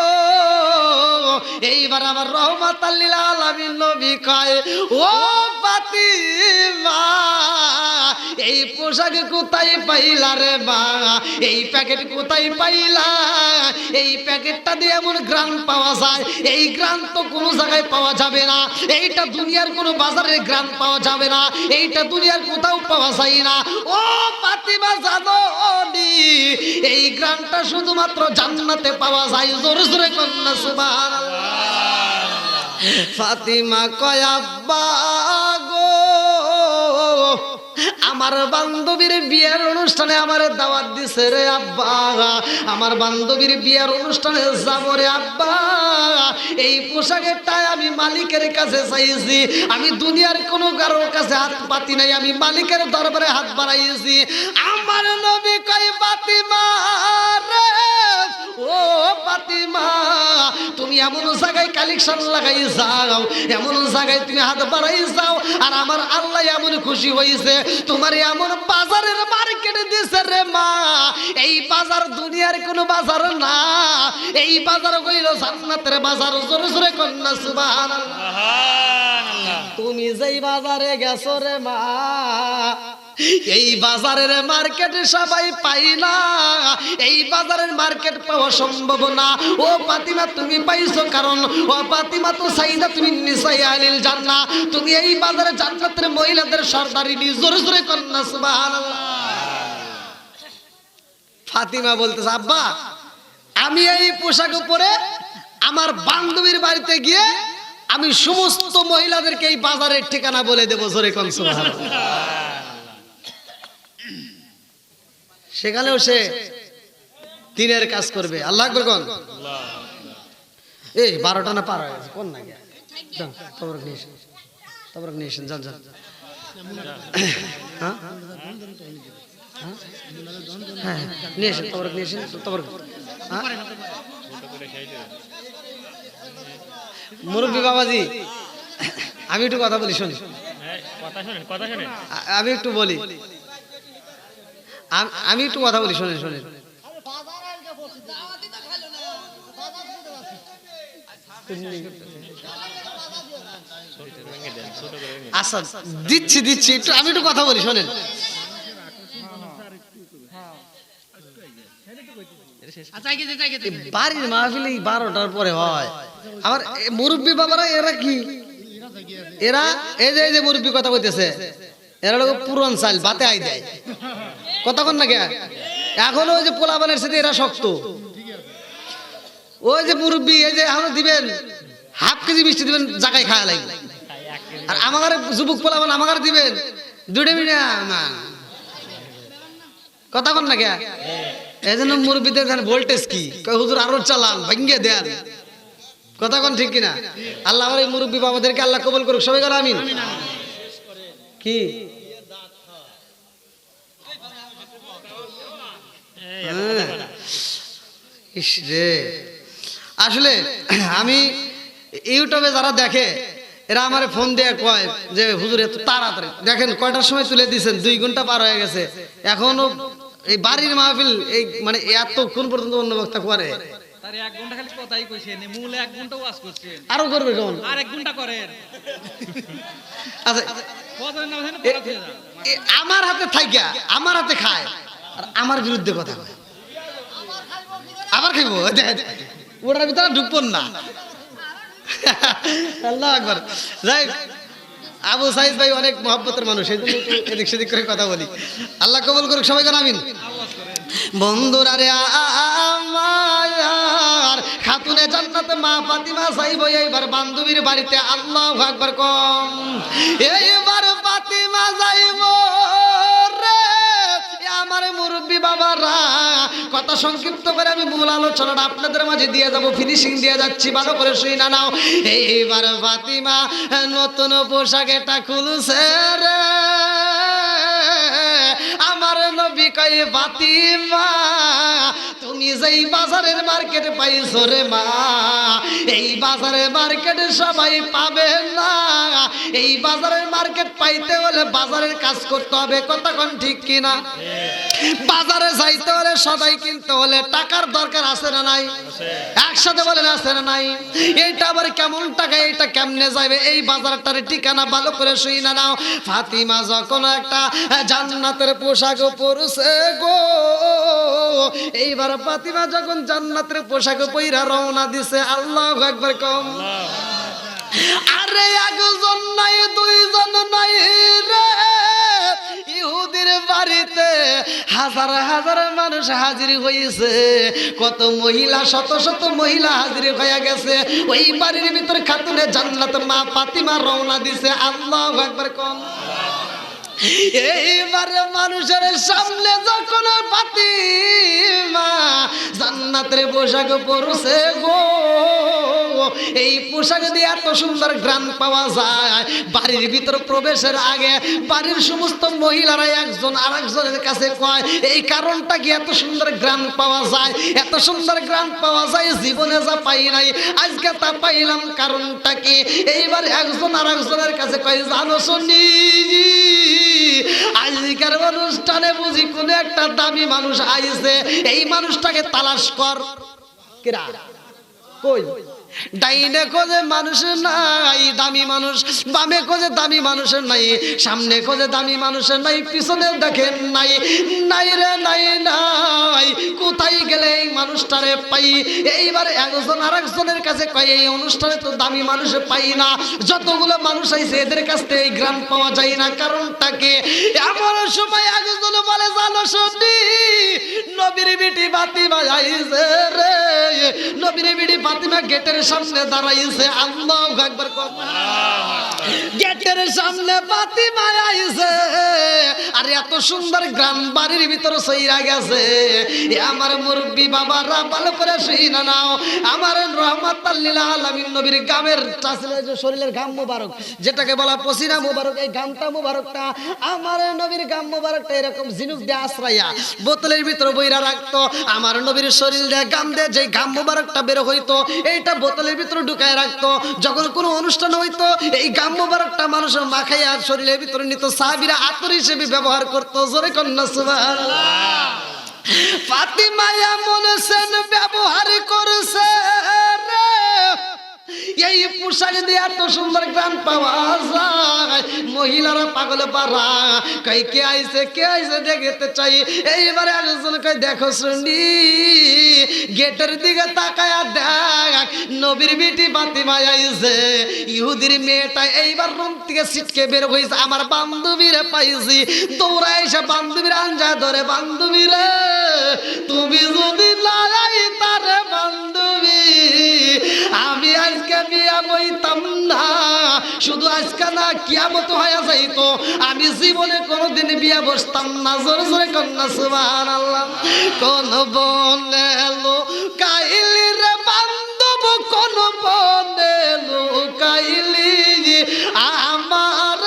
এইবার আমার রহমাতাল লিল আলামিন নবী কয় ও ফাতিমা এই পোশাক কোথায় পাইলা রে মা? এই প্যাকেট কোথায় পাইলা? এই প্যাকেটটা দিয়ে এমন গ্রান পাওয়া যায়, এই গ্রান তো কোনো জায়গায় পাওয়া যাবে না, এইটা দুনিয়ার কোনো বাজারে গ্রান পাওয়া যাবে না, এইটা দুনিয়ার কোথাও পাওয়া যায় না। ও ফাতিমা জানো নি এই গ্রানটা শুধুমাত্র জান্নাতে পাওয়া যায়। জোরে জোরে কন্যা সুবহানাল্লাহ। ফাতিমা কয় আব্বা গো আমার বান্ধবীর বিয়ের অনুষ্ঠানে আমার দাওয়াত দিছে রে আব্বা, আমার বান্ধবীর বিয়ের অনুষ্ঠানে যাবো রে আব্বা। এই পোশাকেরটাই আমি মালিকের কাছে চাইছি, আমি দুনিয়ার কোনো কারোর কাছে হাত পাতি নাই, আমি মালিকের দরবারে হাত বাড়াইছি। আমার নবী এমন জায়গায় কালেকশন লাগাই যাও, এমন জায়গায় তুমি হাত বাড়াই যাও, আর আমার আল্লাহ এমন খুশি হয়েছে তোমার এমন বাজারের মার্কেটে দিছে রে মা, এই বাজার দুনিয়ার কোনো বাজার না, এই বাজার কইল জান্নাতের বাজার। জোরে জোরে কন্যা সুবহানাল্লাহ। সুবহানাল্লাহ। তুমি যেই বাজারে গেছো রে মা, এই বাজারের মার্কেটে সবাই পাই না, এই বাজারের মার্কেট পাওয়া সম্ভব না। ও ফাতিমা তুমি পাইছো, কারণ ও ফাতিমা তো সাইদা তুমি নিসাই আলিল জান্নাহ, তুমি এই বাজারে জান্নাতের মহিলাদের সর্দারিনী। জোরে জোরে কন্যা সুবহানাল্লাহ। ফাতিমা বলতেছে আব্বা আমি এই পোশাক পরে আমার বান্ধবীর বাড়িতে গিয়ে আমি সমস্ত মহিলাদেরকে এই বাজারের ঠিকানা বলে দেবো। জোরে কন সুবহানাল্লাহ। সেখানেও সে দিনের কাজ করবে। আল্লাহ আকবার কোন। এই 12টা না পার হয়ে গেছে, কোন না গিয়া তবরক নিয়ে এসেন, যান যান। হ্যাঁ হ্যাঁ নিয়ে এসেন, তবরক নিয়ে এসেন, তবরক। হ্যাঁ মুরব্বী বাবাজি আমি একটু কথা বলি, শুনি। কথা শুনেন, কথা শুনেন। আমি একটু বলি, আমি একটু কথা বলি, শোনেন শোনেন। আচ্ছা দিচ্ছি দিচ্ছি, একটু আমি একটু কথা বলি, শোনেন। বাড়ির মাহফিল 12টার পরে হয়। আমার মুরব্বী বাবারা এরা কি, এরা এই যে মুরব্বী কথা কইতেছে, এরা লোক পুরন চাল বাতে আই দেয়, কথা কন না কে। এখন ওই যে পোলাবানের সাথে এরা শক্ত, ওই যে মুরব্বী এই যে আমরা দিবেন হাফ কেজি মিষ্টি দিবেন জায়গায় খাওয়া লাগবে, আর আমার যুবক পোলাবান আমার দিবেন 2 মিনিট না, কথা কন না কে। এই জন্য মুরব্বীদের ভোল্টেজ কি হুজুর আরো চালান ভাঙ্গে দেন, কথা কন ঠিক কিনা। আল্লাহ আমার এই মুরব্বী বাবাদেরকে আল্লাহ কবুল করুক, সবাই বলো আমিন। কি ইস রে, আসলে আমি ইউটিউবে যারা দেখে এরা আমার ফোন দিয়ে কয় যে হুজুর এত তাড়াতাড়ি দেখেন, কয়টার সময় তুলে দিয়েছেন, 2 ঘন্টা পার হয়ে গেছে, এখনো এই বাড়ির মাহফিল এই মানে এতক্ষণ পর্যন্ত অন্য বক্তা করে। তার 1 ঘন্টা খালি কথাই কইছেন, মূলে 1 ঘন্টা ওয়াজ করছেন, আরো করবে কেমন, আর 1 ঘন্টা করেন। আচ্ছা কথার নাম জানেন পড়া দিয়ে যান। আমার হাতে থাইকা আমার হাতে খায় আর আমার বিরুদ্ধে কথা কয়, আবার খাইবো ওটার ভিতরে ঢুকবো না। আল্লাহু আকবার। যাই আবু সাইদ ভাই অনেক মহব্বতের মানুষ, সেই জন্য একটু এদিক সেদিক করে কথা বলি। আল্লাহ কবুল করুক, সবাই কেন আমিন। বন্ধুরা রে আমার খাতুনে জান্নাতে মা ফাতিমা যাইব এইবার বান্ধবীর বাড়িতে। আল্লাহু আকবার কম। এইবার ফাতিমা যাইব রে আমার মুরব্বী বাবারা। কথা সংক্ষিপ্ত করে আমি মূল আলোচনাটা আপনাদের মাঝে দিয়ে যাব, ফিনিশিং দিয়ে যাচ্ছি, ভালো করে শুই না নাও। এইবার ফাতিমা নতুন পোশাক এটা খুলছে রে, আমার নবী কয় ফাতিমা তুমি যেই বাজারের মার্কেটে পাইছো রে মা, এই বাজারের মার্কেটে সবাই পাবে না, এই বাজারের মার্কেট পাইতে হলে বাজারের কাজ করতে হবে, কথা কোন ঠিক কিনা। বাজারে যাইতে হলে সদাই কিনতে হলে টাকার দরকার আছে না নাই, একসাথে বলেন আছে না নাই। এইটা আবার কেমন টাকা, এইটা কেমনে যাবে, এই বাজারটার ঠিকানা ভালো করে শুই না নাও। ফাতিমা যখন একটা জান্নাতের পোশাক পরছে গো, এইবার ফাতিমা যখন জান্নাতের পোশাক পইরা রওনা দিছে। আল্লাহু আকবার কম। আরে একজন নাই, 2 জন নাই রে, ইহুদির বাড়িতে হাজার হাজার মানুষ হাজির হয়েছে, কত মহিলা, শত শত মহিলা হাজির হয়ে গেছে। ওই বাড়ির ভিতর খাতুনে জান্নাত মা ফাতিমা রওনা দিছে। আল্লাহু আকবার কোন। এইবার মানুষের সামনে যখন ফাতিমা জান্নাতের পোশাক পরছে গো, এই পোশাক দিয়ে এত সুন্দর ঘ্রাণ পাওয়া যায়। বাড়ির ভিতর প্রবেশের আগে বাড়ির সমস্ত মহিলারা একজন আরেকজনের কাছে কয় এই কারণটা কি এত সুন্দর ঘ্রাণ পাওয়া যায়, এত সুন্দর ঘ্রাণ পাওয়া যায়, জীবনে যা পাই নাই আজকে তা পাইলাম, কারণটা কি? এইবার একজন আরেকজনের কাছে কয় জানো শুনি আজকের অনুষ্ঠানে বুঝি কোন একটা দামি মানুষ আইছে, এই মানুষটাকে তালাশ কর। কেরা কই? ডাইনে খোঁজে মানুষ নাই দামি মানুষ, বামে খোঁজে দামি মানুষ নাই, সামনে খোঁজে দামি মানুষ নাই, পিছনে দেখেন নাই, নাই রে নাই নাই, কোথায় গেলে এই মানুষটারে পাই? এইবার একজন আরেকজনের কাছে কয় এই অনুষ্ঠানে তো দামি মানুষ পাই না, যতগুলো মানুষ আইছে এদের কাছ থেকে এই গ্রাম পাওয়া যায় না, কারণটা কি? এমন সময় একজন বলে জানো শুনি নবীর বিটি ফাতিমা আইছে রে, নবীর বিটি ফাতিমা গেটের সামনে দাঁড়াইছে। আল্লাহু আকবার। গেটের সামনে ফাতিমা আইছে আর এত সুন্দর গ্রাম বাড়ির ভিতরে সইরা গেছে। আমার মুরব্বি বাবারা ভালো করে শুইনা নাও, আমার রহমাতাল লিল আলামিন নবীর গামের শরীরের গাম মোবারক যেটাকে বলা পসিনা মোবারক, এই গামটা মোবারকটা আমার নবীর গাম মোবারকটা এরকম ঝিনুক দিয়ে আশ্রাইয়া বোতলের ভিতরে বইরা রাখতো। আমার নবীর শরীর দিয়ে গাম দিয়ে যে গাম মোবারকটা বের হইতো এইটা বোতলের ভিতরে ঢুকায় রাখতো। যখন কোনো অনুষ্ঠান হইতো এই গাম মোবারকটা মানুষের মাখাইয়া শরীরের ভিতরে নিত, সাহাবীরা আতর হিসেবে ব্যবহার করতো। জোরে কন্যা সুবহানাল্লাহ। ফাতিমা এমন সেন ব্যবহার করছে রে, এই পোশাক দিয়ে এত সুন্দর গান পাওয়া যায়, মহিলারা পাগল পারা কই কে আইছে দেখতে চাই। এইবারে একজন কই দেখো শুনি গেটের দিকে তাকায়া দেখ নবীর বিটি ফাতিমা আইছে। ইহুদির মেয়েটা এইবার রুম থেকে ছিটকে বের হইছে, আমার বান্ধবীরে পাইছি, দৌড়ায় এসে বান্ধবীর আঞ্জা ধরে, বান্ধবী রে তুমি যদি লড়াই তারে বান্ধবী আমি আজকে বিয়া বইতাম না, শুধু আজকে না কিয়ামত হয়ে যাইতো, আমি জীবনে কোনোদিন বিয়া বসতাম না। জোরে জোরে কন্যা সুবহানাল্লাহ। কোন বনেলো কাইলি রে বান্ধব, কোন বনেলো কাইলি আমার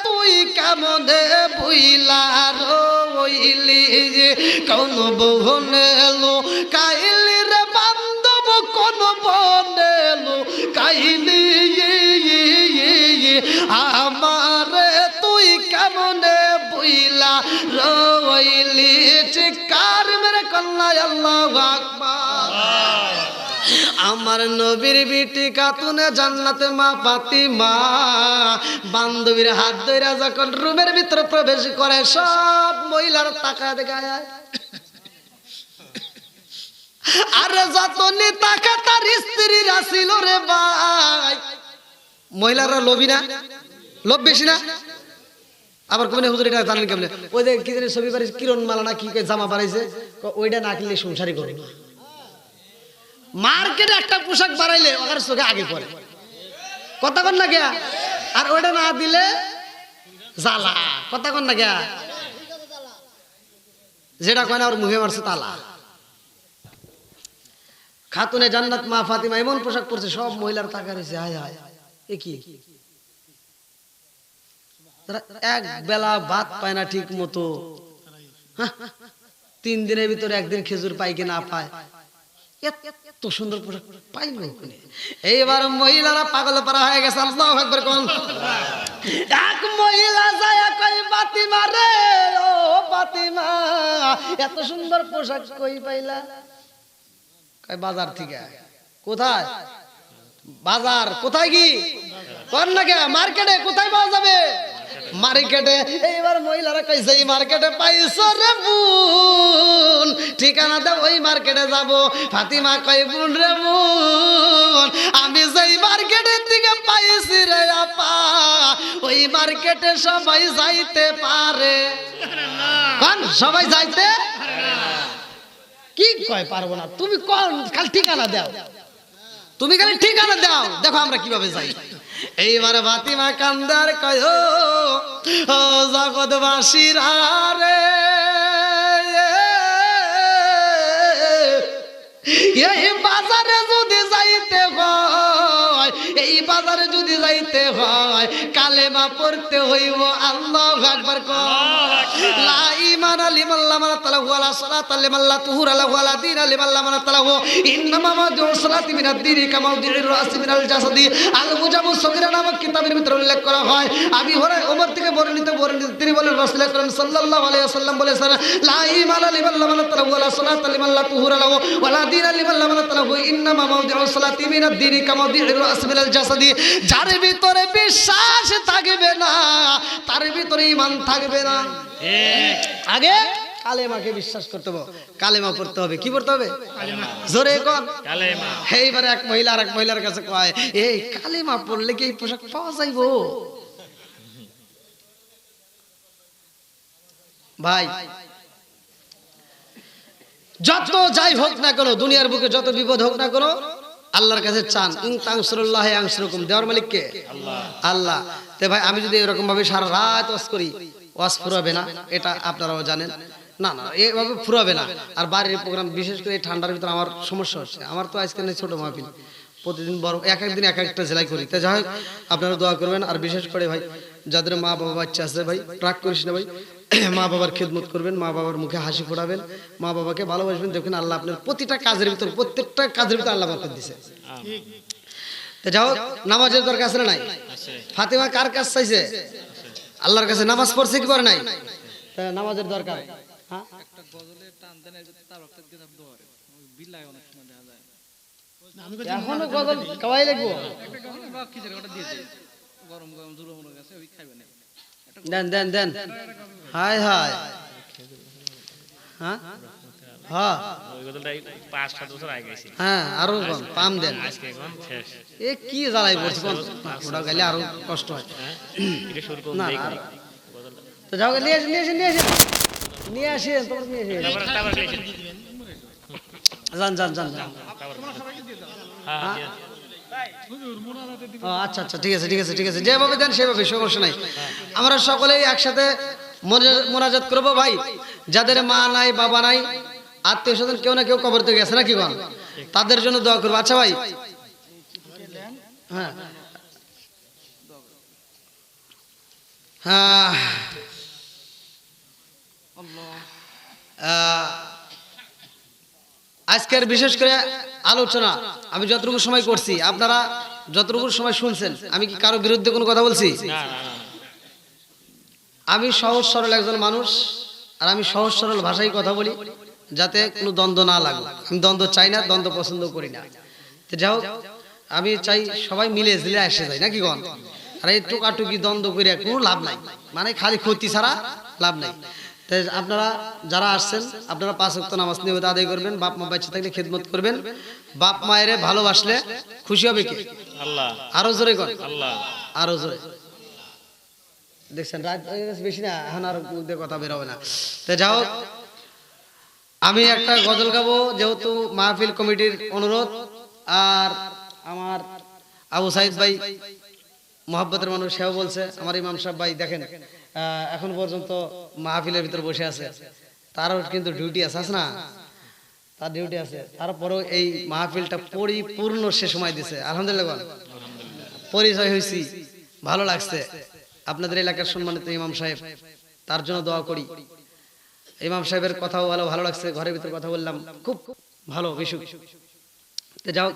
তুই কেমনে ভুইলা রইলি, কোন বনেলো কাইলি রে বান্ধব, কোন বনেলো কাইলি আমার তুই কেমনে বইলা রইলি। চিৎকার মেরে কন্যা আল্লাহু আকবার। আমার নবীর বিটি খাতুনে জান্নাতে মা ফাতিমা বান্ধবীর হাত ধইরা যখন রুমের ভিতরে প্রবেশ করে সব মহিলার তাকায় দেখায়, আরে যতনি তাকা তার স্ত্রীরা ছিল রে ভাই। মহিলারা লোভী না? লোভ বেশি না? আবার কোনে হুজুর এটা জানেন কেমনে? ওই যে কি জানি ছবি বাড়ি কিরণ মালা না কি জামা বাড়াইছে, ওইটা না কিনলে সংসারই করে না। মার্কেটে একটা পোশাক বাড়াইলে ওর চোখে আগে পড়ে, কথা কন না কে? আর ওইটা না দিলে জ্বালা, কথা কন না কে? যেটা কয় না ওর মুখে মারছে তালা। খাতুনে জান্নাত মা ফাতিমা এমন পোশাক পরছে সব মহিলার তাকা রয়েছে, হায় হায় এ কি? এক বেলা ভাত পায় না ঠিক মতো, 3 দিনের ভিতরে একদিন খেজুর পাই কি না পায়, এত সুন্দর পোশাক পাইলো। এইবার মহিলারা পাগল পারা হয়ে গেছে। আল্লাহু আকবার কোন। এক মহিলা যায় কই ফাতিমা রে, ও ফাতিমা এত সুন্দর পোশাক কই পাইলা? কই বাজার থেকে। কোথায় বাজার? কোথায় কি কোন না কে? মার্কেটে। কোথায় পাওয়া যাবে? মার্কেটে। এইবার মহিলারা কইছে এই মার্কেটে পাইছো রে বোন, ঠিকানা দাও ওই মার্কেটে যাব। ফাতিমা কই বোন রে বোন আমি যেই মার্কেটের দিকে পাইছি রে আপা ওই মার্কেটে সবাই যাইতে পারে। কোন সবাই যাইতে? কি কয় পারবো না? তুমি কোন খালি ঠিকানা দাও, তুমি খালি ঠিকানা দাও, দেখো আমরা কিভাবে যাই। এইবারে ফাতিমা কান্দার কয় ও জগৎবাসীরা রে, এই বাজারে যদি যাইতে হয় যাইতে হয় কালেমা পড়তে হইব আল্লাহু আকবার লা ঈমানা লিমান লা মানাতা লাহু ওয়ালা সালাতা লিমান লা তুহুরা লাহু ওয়ালা দীনা লিমান লা মানাতা লাহু ইন্নামা মাওদিউ সালাতি মিনাদ দীনি কামা মাওদিউর রাসি মিনাল জাসাদি আল মুজামু সগীরা নামক কিতাবের ভিতরে উল্লেখ করা হয় আবি হুরায়রা ওমর থেকে বর্ণিত তিনি বলেন রাসূল আকরাম সাল্লাল্লাহু আলাইহি ওয়াসাল্লাম বলেছেন লা ঈমানা লিমান লা মানাতা লাহু ওয়ালা সালাতা লিমান লা তুহুরা লাহু ওয়ালা দীনা লিমান লা মানাতা লাহু ইন্নামা মাওদিউ সালাতি মিনাদ দীনি কামা মাওদিউর রাসি মিনাল জাসাদি যার ভিতরে বিশ্বাস থাকবে না তার ভিতরে ঈমান থাকবে না আগে কালেমাকে বিশ্বাস করতে হবে কালেমা পড়তে হবে কি পড়তে হবে জোরে কোন কালেমা এইবারে এক মহিলা আর এক মহিলার কাছে কয় এই কালেমা পড়লে কি এই পোশাক পাওয়া যাইবো ভাই যত যাই হোক না কেন দুনিয়ার বুকে যত বিপদ হোক না কেন আল্লাহর কাছে চান ইন তানসুরুল্লাহি ইয়ানসুরকুম দেওয়ার মালিক কে আল্লাহ তে ভাই আমি যদি এরকম ভাবে সারা রাত ওয়াজ করি ওয়াজ ফুরাবে না এটা আপনারাও জানেন না না এইভাবে ফুরাবে না আর বাড়ির প্রোগ্রাম বিশেষ করে এই ঠান্ডার ভিতরে আমার সমস্যা হচ্ছে আমার তো আজকে নেই ছোট মাহফিল প্রতিদিন বড় এক একদিন এক একটা জেলায় করি তাই যাই হোক আপনারা দোয়া করবেন আর বিশেষ করে ভাই যাদের মা বাবা বাচ্চা আছে ভাই রাগ করিস না ভাই মা বাবার খেদমত করবেন মা বাবার মুখে হাসি ফোটাবেন মা বাবাকে ভালোবাসবেন দেখুন আল্লাহ আপনার প্রতিটা কাজের ভিতর প্রত্যেকটা কাজের ভিতর আল্লাহ বরকত দিয়েছে তো যাও নামাজের দরকার আছে না নাই ফাতেমা কার কাছে চাইছে আল্লাহর কাছে নামাজ পড়ছে কি করে নাই নামাজের দরকার হ্যাঁ একটা গজলের টান দেন তার একটা কিতাব দোয়ারে বিল্লাহ অনেক সময় দেখা যায় এখনো গজল কাওয়াই লাগবো একটা গজল বা কি জায়গা ওটা দিয়েছে গরম গরম জুড়ো মনে গেছে ওই খাইবে না দেন দেন দেন হায় হায় হ্যাঁ হ্যাঁ ওই গদলটা 5-7 বছর আগে গেছি হ্যাঁ আরো কোন পাম দেন আজকে এখন শেষ এ কি জ্বালাই পড়ছে কোন ওটা গেলে আরো কষ্ট হয় এটা শুরু করুন না দেখি না গদলটা তো যাও নিয়ে আসেন নিয়ে আসেন নিয়ে আসেন নিয়ে আসেন তোমরা নিয়ে আসেন তারপর গেছেন যান যান যান যান হ্যাঁ ও আচ্ছা আচ্ছা ঠিক আছে ঠিক আছে ঠিক আছে যেভাবে দেন সেভাবে সমস্যা নাই আমরা সকলেই একসাথে মোনাজাত করবো ভাই যাদের মা নাই বাবা নাই আত্মীয় স্বজন কেউ না কেউ কবর থেকে গেছে নাকি বল তাদের জন্য দোয়া করবো আচ্ছা ভাই হ্যাঁ হ্যাঁ আজকের বিশেষ করে আলোচনা আমি যতটুকু সময় করছি আপনারা যতটুকু সময় শুনছেন আমি কি কারো বিরুদ্ধে কোনো কথা বলছি না না না আমি সহজ সরল একজন মানুষ আর আমি সহজ সরল ভাষায় কথা বলি যাতে কোনো দ্বন্দ্ব না লাগে আমি দ্বন্দ্ব চাই না দ্বন্দ্ব পছন্দ করি না তো যাই হোক আমি চাই সবাই মিলে জিলে এসে যায় নাকি গন আর এই টুকাটুকি দ্বন্দ্ব করে কোনো লাভ নাই মানে খালি ক্ষতি ছাড়া লাভ নাই তাই আপনারা যারা আসছেন আপনারা 5 ওয়াক্ত নামাজ নিয়মিত আদায় করবেন বাপ মা বাচ্চা থাকলে খেদমত করবেন বাপ মায়ের ভালোবাসলে খুশি হবে কে আল্লাহ আরো জোরে কর আল্লাহ আরো জোরে দেখছেন রাত হয়ে গেছে বেশি না এখন আর মুখ কথা বের হবে না তো যাও আমি একটা গজল গাবো যেহেতু মাহফিল কমিটির অনুরোধ আর আমার আবু সাইদ ভাই মোহাব্বতের মানুষ সেও বলছে আমার ইমাম সাহেব ভাই দেখেন এখন পর্যন্ত মাহফিলের ভিতর বসে আছে তারও কিন্তু ডিউটি আছে না তার ডিউটি আছে তারপরেও এই মাহফিলটা পরিপূর্ণ সে সময় দিছে আলহামদুলিল্লাহ পরিচয় হয়েছি ভালো লাগছে আপনাদের এলাকার সম্মানিত ইমাম সাহেব তার জন্য দোয়া করি ইমাম সাহেবের কথাও ভালো লাগছে ঘরের ভিতর কথা বললাম খুব ভালো বিশুক তো যাও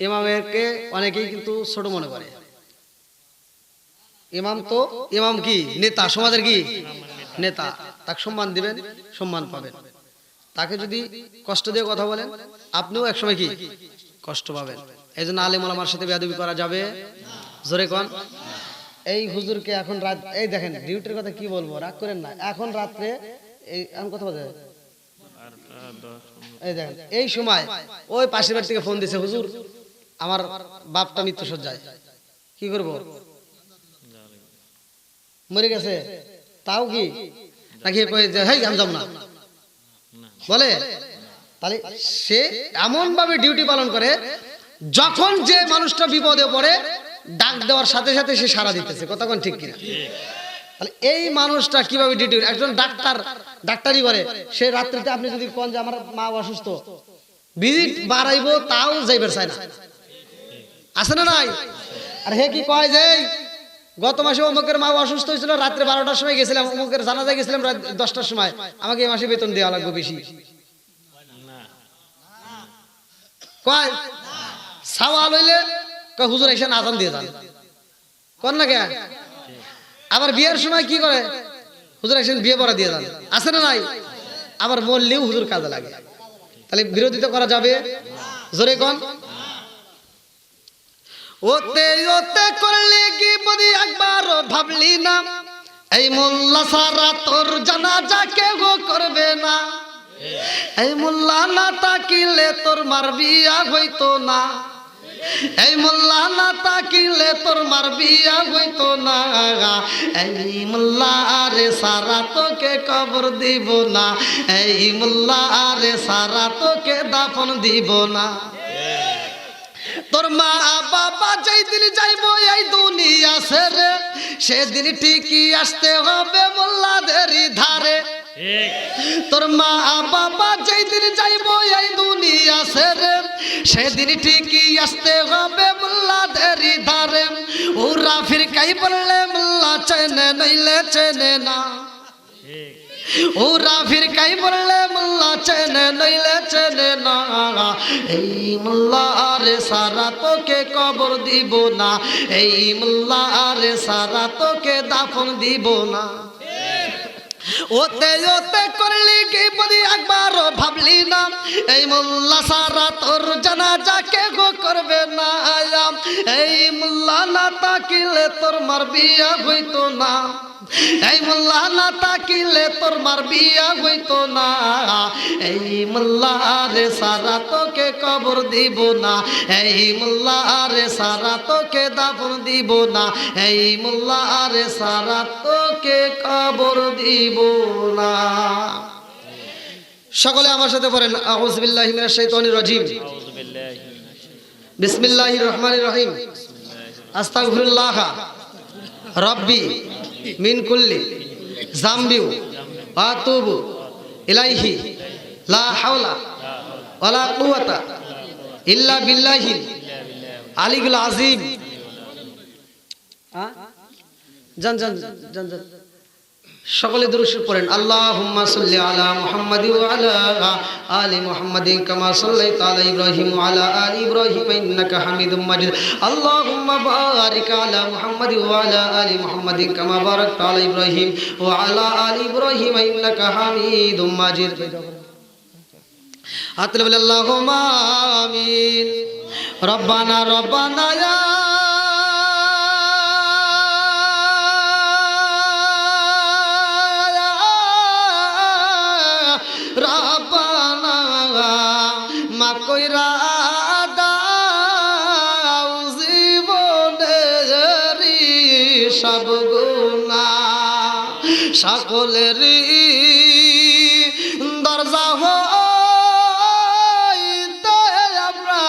ইমামকে অনেকেই কিন্তু ছোট মনে করে ইমাম তো ইমাম কি নেতা সমাজের কি নেতা তাকে সম্মান দিবেন সম্মান পাবেন তাকে যদি কষ্ট দিয়ে কথা বলেন আপনিও একসময় কি কষ্ট পাবেন এই জন্য আলেম ওলামার সাথে বেয়াদবি করা যাবে জোরে কোন এই হুজুরকে এখন রাত এই দেখেন ডিউটির কথা কি বলবো রাগ করেন না এখন রাত্রে এই এখন কথা বলে এই দেখেন এই সময় ওই পাশের বাড়ি থেকে ফোন দিছে হুজুর আমার বাপটা মৃত্যু সজ্জায় কি করব মরে গেছে তাও কি নাকি কই যে হেই আমি যাব না বলে তাহলে সে এমন ভাবে ডিউটি পালন করে যখন যে মানুষটা বিপদে পড়ে ডাক দেওয়ার সাথে সাথে সে সাড়া দিতেছে কথা কোন ঠিক কিনা তাহলে এই মানুষটা কিভাবে ডিউটি একজন ডাক্তারি করে সে রাত্রিতে আপনি যদি কোন যে আমার মা অসুস্থ ভিজিট বাড়াইবো তাও যাইবার চায় না আছে না নাই আর হে কি কয় যে গত মাসে অমুকের মা অসুস্থ হয়েছিল, রাত্রে 12টার সময় গেছিলাম, অমুকের জানাজায় গেছিলাম রাত 10টার সময়, আমাকে এই মাসে বেতন দেওয়া লাগবে বেশি। কয় সাওয়াল হইলে কয় হুজুর এসে আজান দিয়ে যান, কর না কেন? আবার বিয়ের সময় কি করে, হুজুর এসে বিয়ে পড়া দিয়ে যান, আছে না নাই? আবার বললেও হুজুর কাজে লাগে, তাহলে বিরোধিতা করা যাবে? জোরে কোন ওতে ওতে করলে কি বদি একবার ভাবলি না, এই মোল্লা সারা তোর জানাজা কেউ করবে না, এই মোল্লা না তাকিলে তোর মার বিয়া হইতো না, এই মোল্লা না তাকিলে তোর মার বিয়া হইতো না, এই মোল্লা আরে সারা তোকে কবর দিব না, এই মোল্লা আরে সারা তোকে দাফন দিব না। তোর মা বাবা যেই দিন যাইবো এই দুনিয়া ছেড়ে, সেদিন ঠিকই আসতে হবে মোল্লাদেরই ধারে। তোর মা বাবা যেই দিন যাইবো এই দুনিয়া ছেড়ে, সেদিন ঠিকই আসতে হবে মোল্লাদেরই ধারে। ওরা ফিরকাই বললে মোল্লা চেনে নইলে চেনে না, ওরা ফিরকাই বললে মোল্লা চেনে নইলে চেনে না, এই মোল্লা আরে সারা তোকে কবর দিব না, এই মোল্লা আরে সারা তোকে দাফন দিব না। ওতে ওতে করলি কি বলি একবার ভাবলি না, এই মোল্লা সারা তোর জানাজা কেউ করবে না, এই মোল্লা না তাকিলে তোর মার বিয়া হইতো না, এই মোল্লা না তাকিলে তোর মার বিয়া হইতো না, এই মোল্লা আরে সারা তোকে কবর দিব না, এই মোল্লা আরে সারা তোকে দাফন দিব না, এই মোল্লা আরে সারা তোকে কবর দিব না। সকলে আমার সাথে পড়েন আউযু বিল্লাহি মিনাশ শাইতানির রাজিম, বিসমিল্লাহির রহমানির রহিম, আস্তাগফিরুল্লাহ রাব্বি মিন কুল্লি যামবি ওয়া আতুবু ইলাইহি লা হাওলা ওয়ালা কুওয়াতা ইল্লা বিল্লাহিল আলিয়্যিল আযীম। জান জান জান জান সকলে দুরূদ শরীফ পড়েন। আল্লাহুম্মা সাল্লি আলা মুহাম্মাদি ওয়া আলা আলি মুহাম্মাদিন কামা সাল্লাইতা আলা ইব্রাহিম ওয়া আলা আলি ইব্রাহিম ইন্নাকা হামিদুম মাজিদ। আল্লাহুম্মা বারিক আলা মুহাম্মাদি ওয়া আলা আলি মুহাম্মাদিন কামা বারাকতা আলা ইব্রাহিম ওয়া আলা আলি ইব্রাহিম ইন্নাকা হামিদুম মাজিদ। আতলা বলে আল্লাহুম্মা আমিন। রব্বানা রব্বানা ইয়া রব্বানা মা কইরা দাও জীবনেরি সব গুনাহ, সকলেরই দরজা হইতে আমরা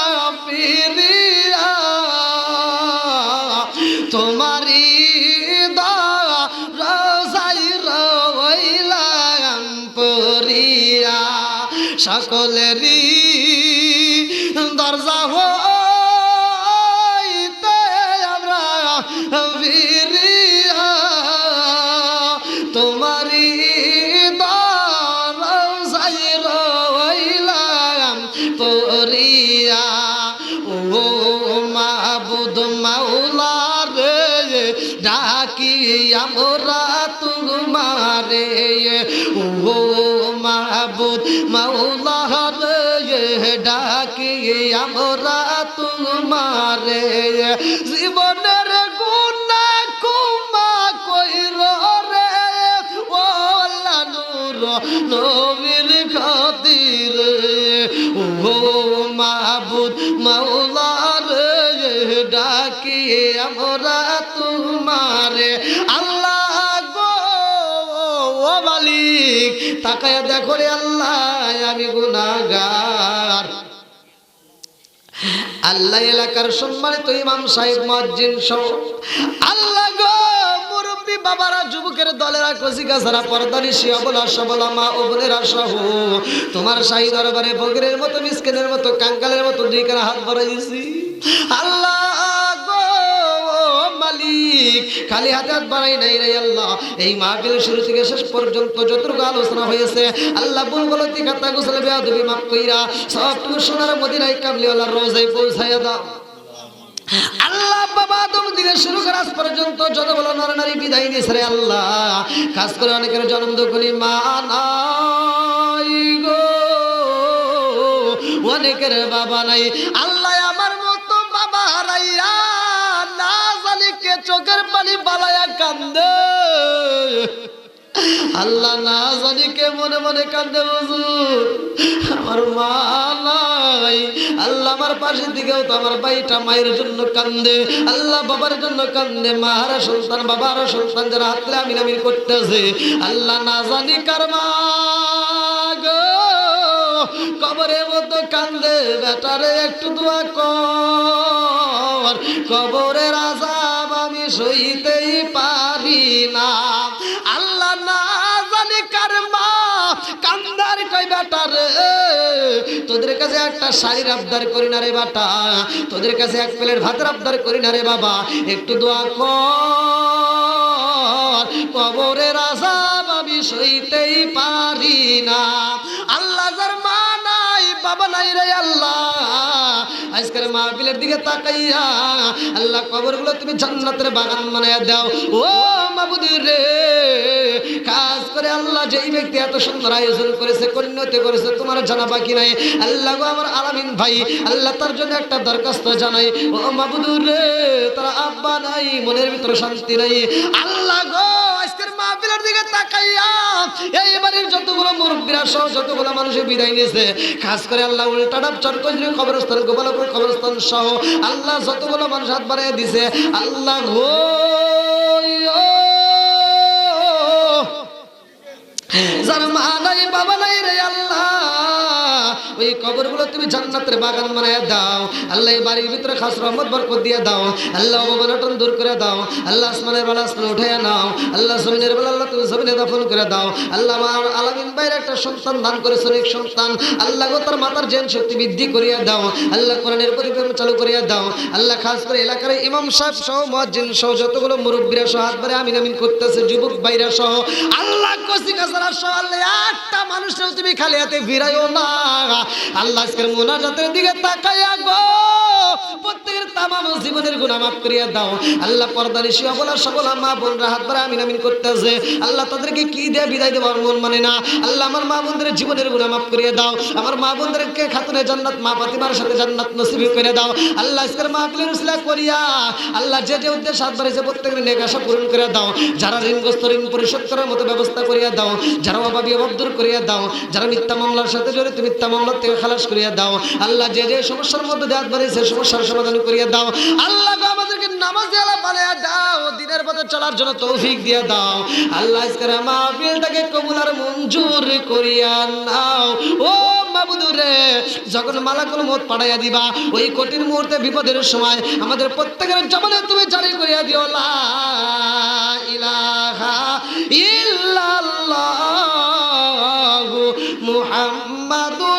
ফিরিয়া তোমারি দরজায় রইলাম পড়িয়া, সকলেরই দরজা হইতে আমরা ফিরিয়া তোমারি দরজায় রইলাম পড়িয়া। ও মাবুদ মাওলা রে ডাকি আমরা তোমারে, ও মাবুদ মাওলা রে ডাকি আমরা তোমারে, জীবনের গুনাহ ক্ষমা কইর রে ও আল্লাহ নূর নবীর খাতির, ও মাবুদ মাওলা রে ডাকি আমরা তোমারে। আল্লাহ গো ও মালিক তাকায়া দেখো রে আল্লাহ আমি গুনাহগার। আল্লাহ এলাকার সম্মানিত ইমাম সাহেব মুয়াজ্জিন সহ আল্লাহ গো মুরব্বী বাবারা যুবকের দলেরা কচিকা ছাড়া পর্দানিশী অবলা সবলা মা ও বোনেরা সহ তোমার শাহী দরবারে ফকিরের মতো মিসকিনের মতো কাঙ্গালের মতো দুই কানা হাত বাড়াইছি। আল্লাহ গো ও মালিক খালি হাতে হাত বাড়াই নাই রে আল্লাহ। এই মাহফিল শুরু থেকে শেষ পর্যন্ত যতটুকু আলোচনা হয়েছে আল্লাহ ভুল গলতি খাতা গোসল বেয়াদবি মাফ কইরা সবটুকু সোনার মদিনায় কামলিওয়ালার রোজায় পৌঁছাইয়া দাও আল্লাহ। বাবা আদম থেকে শুরু করে আজ পর্যন্ত যত বলো নরনারী বিদায় নিয়েছে রে আল্লাহ। খাস করে অনেকের জন্ম দুঃখী মা নাই গো, অনেকের বাবা নাই। আল্লাহ আমার মতো বাবা হারাইয়া না জানি কে চোখের পানি বালায়া কান্দে, আল্লাহ না জানি কে মনে মনে কান্দে। হুজুর আমার মা নাই, আল্লাহ আমার পাশের দিকেও তো আমার ভাইটা মায়ের জন্য কান্দে, আল্লাহ বাবার জন্য কান্দে। মা হারা সন্তান, বাবা হারা সন্তান যারা হাতলে আমিন আমিন করতেছে, আল্লাহ না জানি কার মা গো কবরের মতো কান্দে। বেটারে একটু দোয়া কর, কবরের আযাব আমি সইতেই পারি না। আল্লাহ না জানি কার মা কান্দার কই বেটারে, তোদের কাছে একটা শাড়ির আবদার করি না রে বেটা, তোদের কাছে এক প্লেট ভাতের আবদার করি না রে বাবা, একটু দোয়া কর, কবরের আযাব আমি সইতেই পারি না। আল্লাহ যার মা নাই বাবা নাই রে আল্লাহ, আজকের মাহফিলের দিকে তাকাইয়া আল্লাহ কবরগুলো তুমি জান্নাতের বাগান বানাইয়া দাও। ও মাবুদ রে, কাজ করে আল্লাহ যেই ব্যক্তি এত সুন্দর আয়োজন করেছে, করিণত করেছে, তোমার জানা বাকি নাই। আল্লাহ গো আমার আলামিন ভাই, আল্লাহ তার জন্য একটা দরখাস্ত জানাই। ও মাবুদ রে, তার আব্বা নাই, মনের ভিতরে শান্তি নাই। আল্লাহ গো আজকের মাহফিলের দিকে তাকাইয়া এই বাড়ির যতগুলো মুরব্বীরা সহ যতগুলো মানুষের বিদায় নিয়েছে, খাস করে আল্লাহ উল্টাডাব চরকজরি কবরস্থান, গোপালপুর কবরস্থান সহ আল্লাহ যতগুলো মানুষ হাত বাড়াইয়া দিছে, আল্লাহ গো যার মা নাই বাবা নাই রে আল্লাহ, ওই কবরগুলো তুমি জান্নাতের বাগান বানাইয়া দাও। আল্লাহ এই বাড়ির ভিতরে খাস রহমত বরকত দিয়ে দাও। আল্লাহ অবমাননা দূর করে দাও। আল্লাহ আসমানের বেলা আসমানে উঠাইয়া নাও। আল্লাহ জমিনের বেলা আল্লাহ তুমি জমিনে দাফন করে দাও। আল্লাহ আমার আলামিন ভাইয়ের একটা সন্তান দান করেছে, অনেক সন্তান, আল্লাহ গো তার মাতার জেন শক্তি বৃদ্ধি করিয়া দাও। আল্লাহ কোরআনের পরিক্রম চালু করিয়া দাও। আল্লাহ খাস করে এলাকার ইমাম সাহেব সহ মুয়াজ্জিন সহ যতগুলো মুরব্বীরা সহ হাত বাড়ে আমিন আমিন করতেছে, যুবক ভাইরা সহ আল্লাহ কসি কাছারা সহ আল্লাহ একটা মানুষেও তুমি খালি হাতে ফিরাইও না। আল্লাহ আজকের মুনাজাতের দিকে তাকাইয়া গো প্রত্যেকের তামাম জীবনের গুনাহ মাফ করিয়া দাও। আল্লাহ পর্দানিশী অবলা সকল মা বোনরা হাত বাড়ে আমিন আমিন করতেছে, আল্লাহ তাদেরকে কি দিয়ে বিদায় দেব মন মানে না। আল্লাহ আমার মা বোনদের জীবনের গুনাহ মাফ করিয়া দাও। আমার মা বোনদেরকে খাতুনে জান্নাত মা ফাতিমার সাথে জান্নাত নসিব করে দাও। আল্লাহ আজকের মাহফিলের উসিলা করিয়া আল্লাহ যে যে উদ্দেশ্য হাত বাড়িয়েছে প্রত্যেকের নেক আশা পূরণ করে দাও। যারা ঋণগ্রস্ত ঋণ পরিশোধ করার মতো ব্যবস্থা করিয়া দাও। যারা অভাবী অভাব দূর করিয়া দাও। যারা মিথ্যা মামলার সাথে জড়িত মিথ্যা মামলার থেকে খালাস করিয়া দাও। আল্লাহ যে যে সমস্যার মধ্যে হাত বাড়িয়েছে সমস্যার সমাধান করিয়া দাও। আল্লাহ আমাদেরকে নামাজি আলা বানায়া দাও, দিনের পথে চলার জন্য তৌফিক দিয়া দাও। আল্লাহ আজকের মাহফিলটাকে কবুল আর মঞ্জুর করিয়া নাও। ও মাবুদ রে, যখন মালাকুল মউত পাঠাইয়া দিবা ওই কঠিন মুহূর্তে বিপদের সময় আমাদের প্রত্যেকের জীবনে তুমি জারি করিয়া দিও লা ইলাহা ইল্লাল্লাহু মুহাম্মাদুর